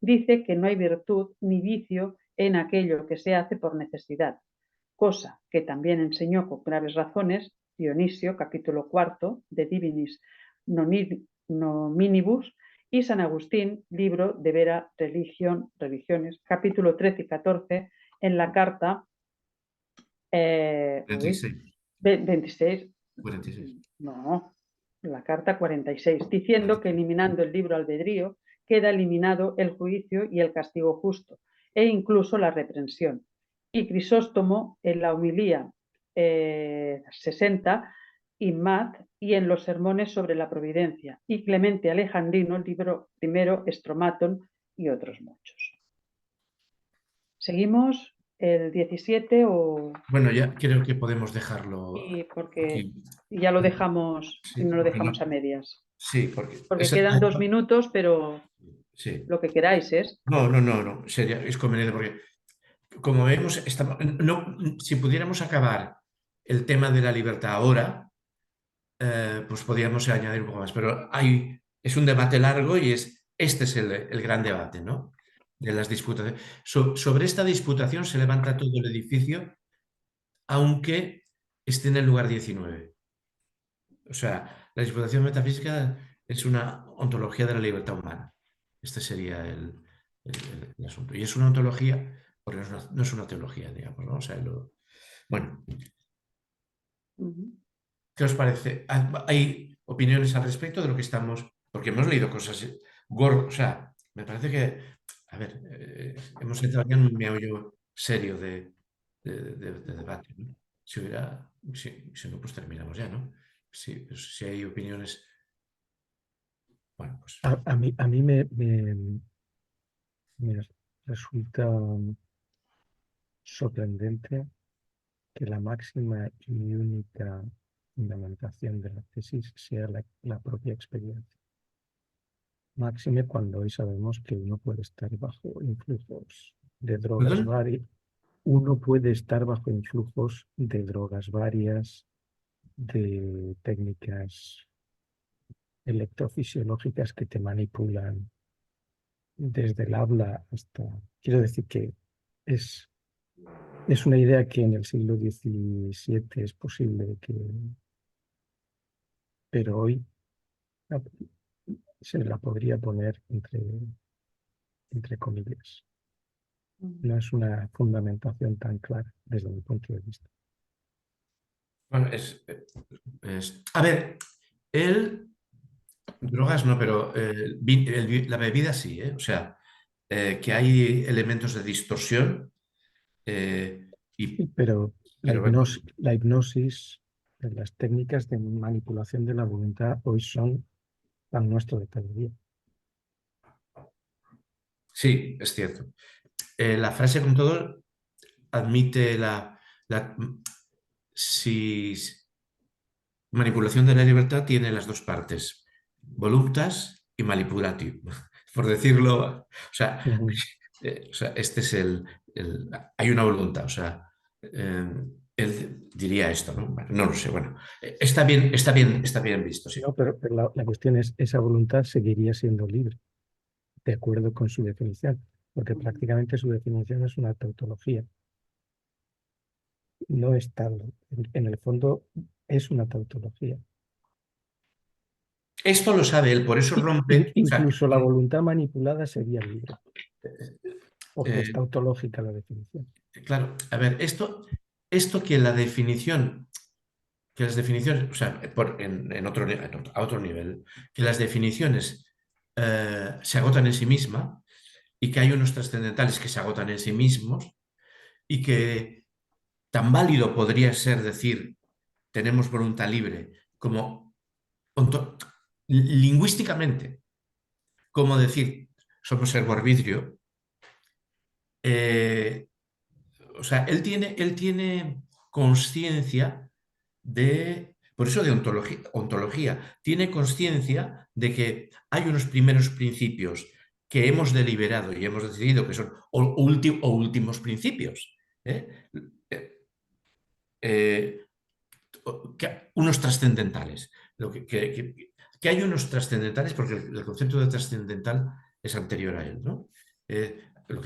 dice que no hay virtud ni vicio en aquello que se hace por necesidad, cosa que también enseñó con graves razones Dionisio, capítulo 4, de Divinis Nominibus, y San Agustín, libro de Vera Religiones, capítulo 13 y 14, en la carta 26. 26. 46. No, la carta 46, diciendo que eliminando el libre albedrío queda eliminado el juicio y el castigo justo, e incluso la reprensión. Y Crisóstomo, en la homilía 60, Inmat, y en los sermones sobre la providencia, y Clemente Alejandrino, el libro primero, Estromatón, y otros muchos. ¿Seguimos el 17 o...? Bueno, ya creo que podemos dejarlo Y porque aquí. ya lo dejamos y Sí, no lo porque dejamos a medias. sí, porque Porque quedan 2 minutos, pero sí. lo que queráis es. No, sería, es conveniente porque, como vemos, si pudiéramos acabar el tema de la libertad ahora, pues podríamos añadir un poco más, pero es un debate largo y este es el gran debate, ¿no? De las disputaciones. Sobre esta disputación se levanta todo el edificio, aunque esté en el lugar 19. O sea, la disputación metafísica es una ontología de la libertad humana. Este sería el asunto. Y es una ontología, porque no es una teología, digamos, ¿no? O sea, bueno, ¿qué os parece? ¿Hay opiniones al respecto de lo que estamos? Porque hemos leído cosas o sea, me parece que, a ver, hemos entrado ya en un meollo serio de debate, ¿no? Si no, pues terminamos ya, ¿no? Si hay opiniones, bueno, pues... A mí me resulta sorprendente que la máxima y única fundamentación de la tesis sea la propia experiencia. Máxime cuando hoy sabemos que uno puede estar bajo influjos de drogas ¿Perdón? varias. Uno puede estar bajo influjos de drogas varias, de técnicas electrofisiológicas que te manipulan desde el habla hasta... Quiero decir que es una idea que en el siglo XVII es posible que... Pero hoy se la podría poner entre comillas. No es una fundamentación tan clara desde mi punto de vista. Bueno, a ver, drogas no, pero la bebida sí, ¿eh? O sea, que hay elementos de distorsión Pero pero bueno, la hipnosis, las técnicas de manipulación de la voluntad hoy son pan nuestro de cada día. sí, es cierto. La frase con todo admite si manipulación de la libertad tiene las dos partes, voluptas y manipulatio, por decirlo, o sea, este es hay una voluntad, o sea, él diría esto, ¿no? Bueno, no lo sé, bueno, está bien visto, sí. No, pero la cuestión es, esa voluntad seguiría siendo libre, de acuerdo con su definición, porque prácticamente su definición es una tautología. No es tal, en el fondo es una tautología. Esto lo sabe él, por eso rompe, o sea, Incluso la voluntad manipulada sería libre, porque es eh, tautológica la definición. claro, a ver, esto que la definición, que las definiciones, o sea, a otro nivel, que las definiciones se agotan en sí misma y que hay unos trascendentales que se agotan en sí mismos y que tan válido podría ser decir tenemos voluntad libre como lingüísticamente, como decir somos ergo arbitrio. O sea, él tiene conciencia por eso de ontología, tiene conciencia de que hay unos primeros principios que hemos deliberado y hemos decidido que son últimos principios. ¿eh? Eh, Unos trascendentales. Que hay unos trascendentales porque el concepto de trascendental es anterior a él, ¿no? Lo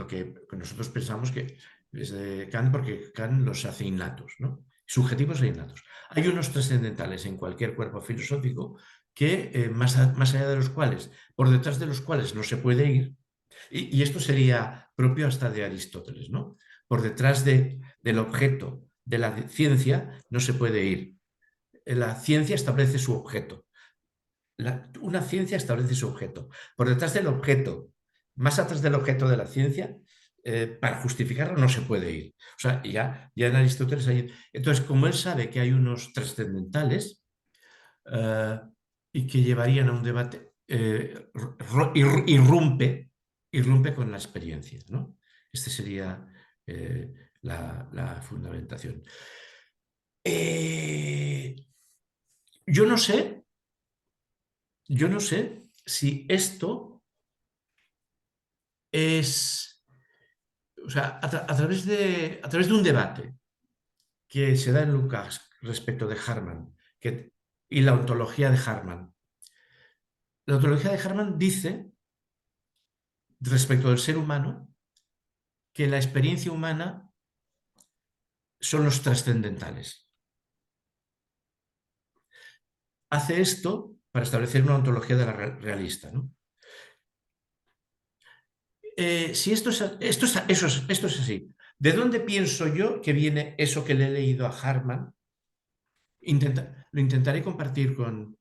que nosotros pensamos que es de Kant porque Kant los hace innatos, ¿no? Subjetivos e innatos. Hay unos trascendentales en cualquier cuerpo filosófico que más allá de los cuales, por detrás de los cuales no se puede ir, y esto sería propio hasta de Aristóteles, ¿no? Por detrás del objeto de la ciencia no se puede ir. La ciencia establece su objeto. una ciencia establece su objeto. Por detrás del objeto, más atrás del objeto de la ciencia, para justificarlo no se puede ir. O sea, ya en Aristóteles hay... Entonces, como él sabe que hay unos trascendentales y que llevarían a un debate, irrumpe con la experiencia, ¿no? Esta sería la fundamentación. Yo no sé si esto es, o sea, a través de un debate que se da en Lukács respecto de Hartmann y la ontología de Hartmann. La ontología de Hartmann dice, respecto del ser humano, que la experiencia humana son los trascendentales. Hace esto para establecer una ontología de la realista, ¿no? Si esto es así, ¿de dónde pienso yo que viene eso que le he leído a Hartmann? Lo intentaré compartir con...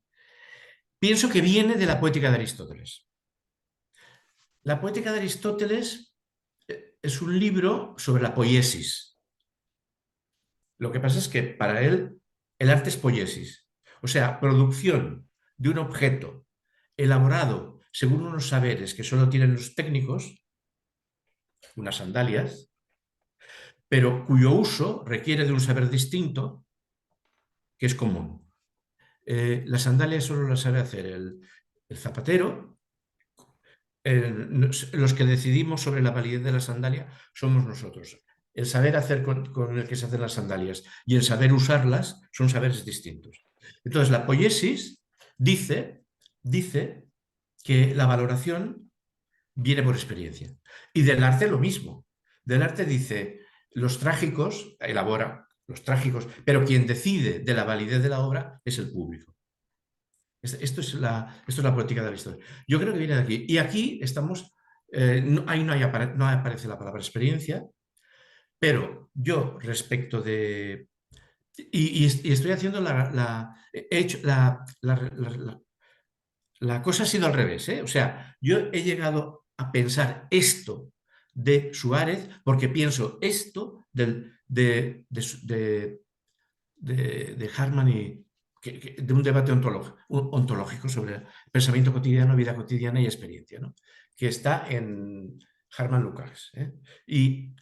Pienso que viene de la poética de Aristóteles. La poética de Aristóteles es un libro sobre la poiesis. Lo que pasa es que para él el arte es poiesis, o sea, producción de un objeto elaborado según unos saberes que solo tienen los técnicos, unas sandalias, pero cuyo uso requiere de un saber distinto que es común. Las sandalias solo las sabe hacer el zapatero. Los que decidimos sobre la validez de la sandalia somos nosotros. El saber hacer con el que se hacen las sandalias y el saber usarlas son saberes distintos. Entonces, la poiesis dice que la valoración viene por experiencia. Y del arte lo mismo. Del arte dice, los trágicos, elabora los trágicos, pero quien decide de la validez de la obra es el público. Esto es la poética de Aristóteles. Yo creo que viene de aquí. Y aquí estamos, ahí no aparece la palabra experiencia, pero yo respecto de... Y estoy haciendo la cosa ha sido al revés, ¿eh? O sea, yo he llegado a pensar esto de Suárez porque pienso esto de Hartmann y de un debate ontológico sobre pensamiento cotidiano, vida cotidiana y experiencia, ¿no? Que está en Hartmann Lukács, ¿eh? Y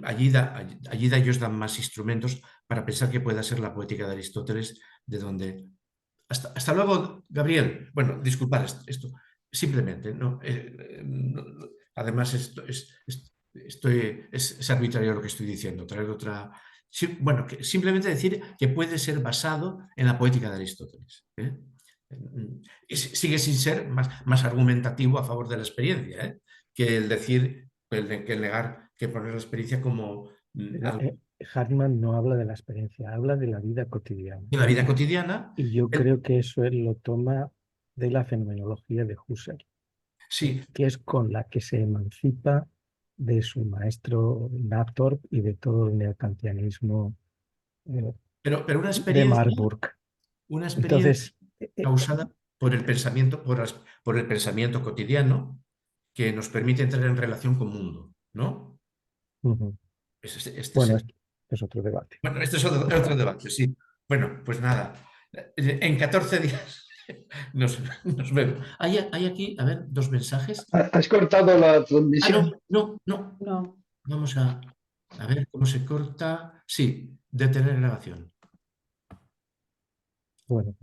allí ellos dan más instrumentos para pensar que pueda ser la poética de Aristóteles, de donde... Hasta luego, Gabriel. Bueno, disculpad esto simplemente, ¿no? Además, es arbitrario lo que estoy diciendo, traer otra... Bueno, simplemente decir que puede ser basado en la poética de Aristóteles, ¿eh? Sigue sin ser más argumentativo a favor de la experiencia, ¿eh? Que el decir, que el negar, que poner la experiencia como algo Hartmann no habla de la experiencia, habla de la vida cotidiana. de la vida cotidiana. Y yo creo que eso él lo toma de la fenomenología de Husserl, Sí, que es con la que se emancipa de su maestro Nathorp y de todo el neokantianismo pero una de experiencia, Marburg. Entonces, causada por el pensamiento, por el pensamiento cotidiano que nos permite entrar en relación con el mundo, ¿no? Bueno, es otro debate. Bueno, este es otro debate, sí. Bueno, pues nada, en 14 días nos vemos. Hay aquí, a ver, 2 mensajes. ¿Has cortado la transmisión? No. No. Vamos a ver cómo se corta. Sí, detener grabación. Bueno,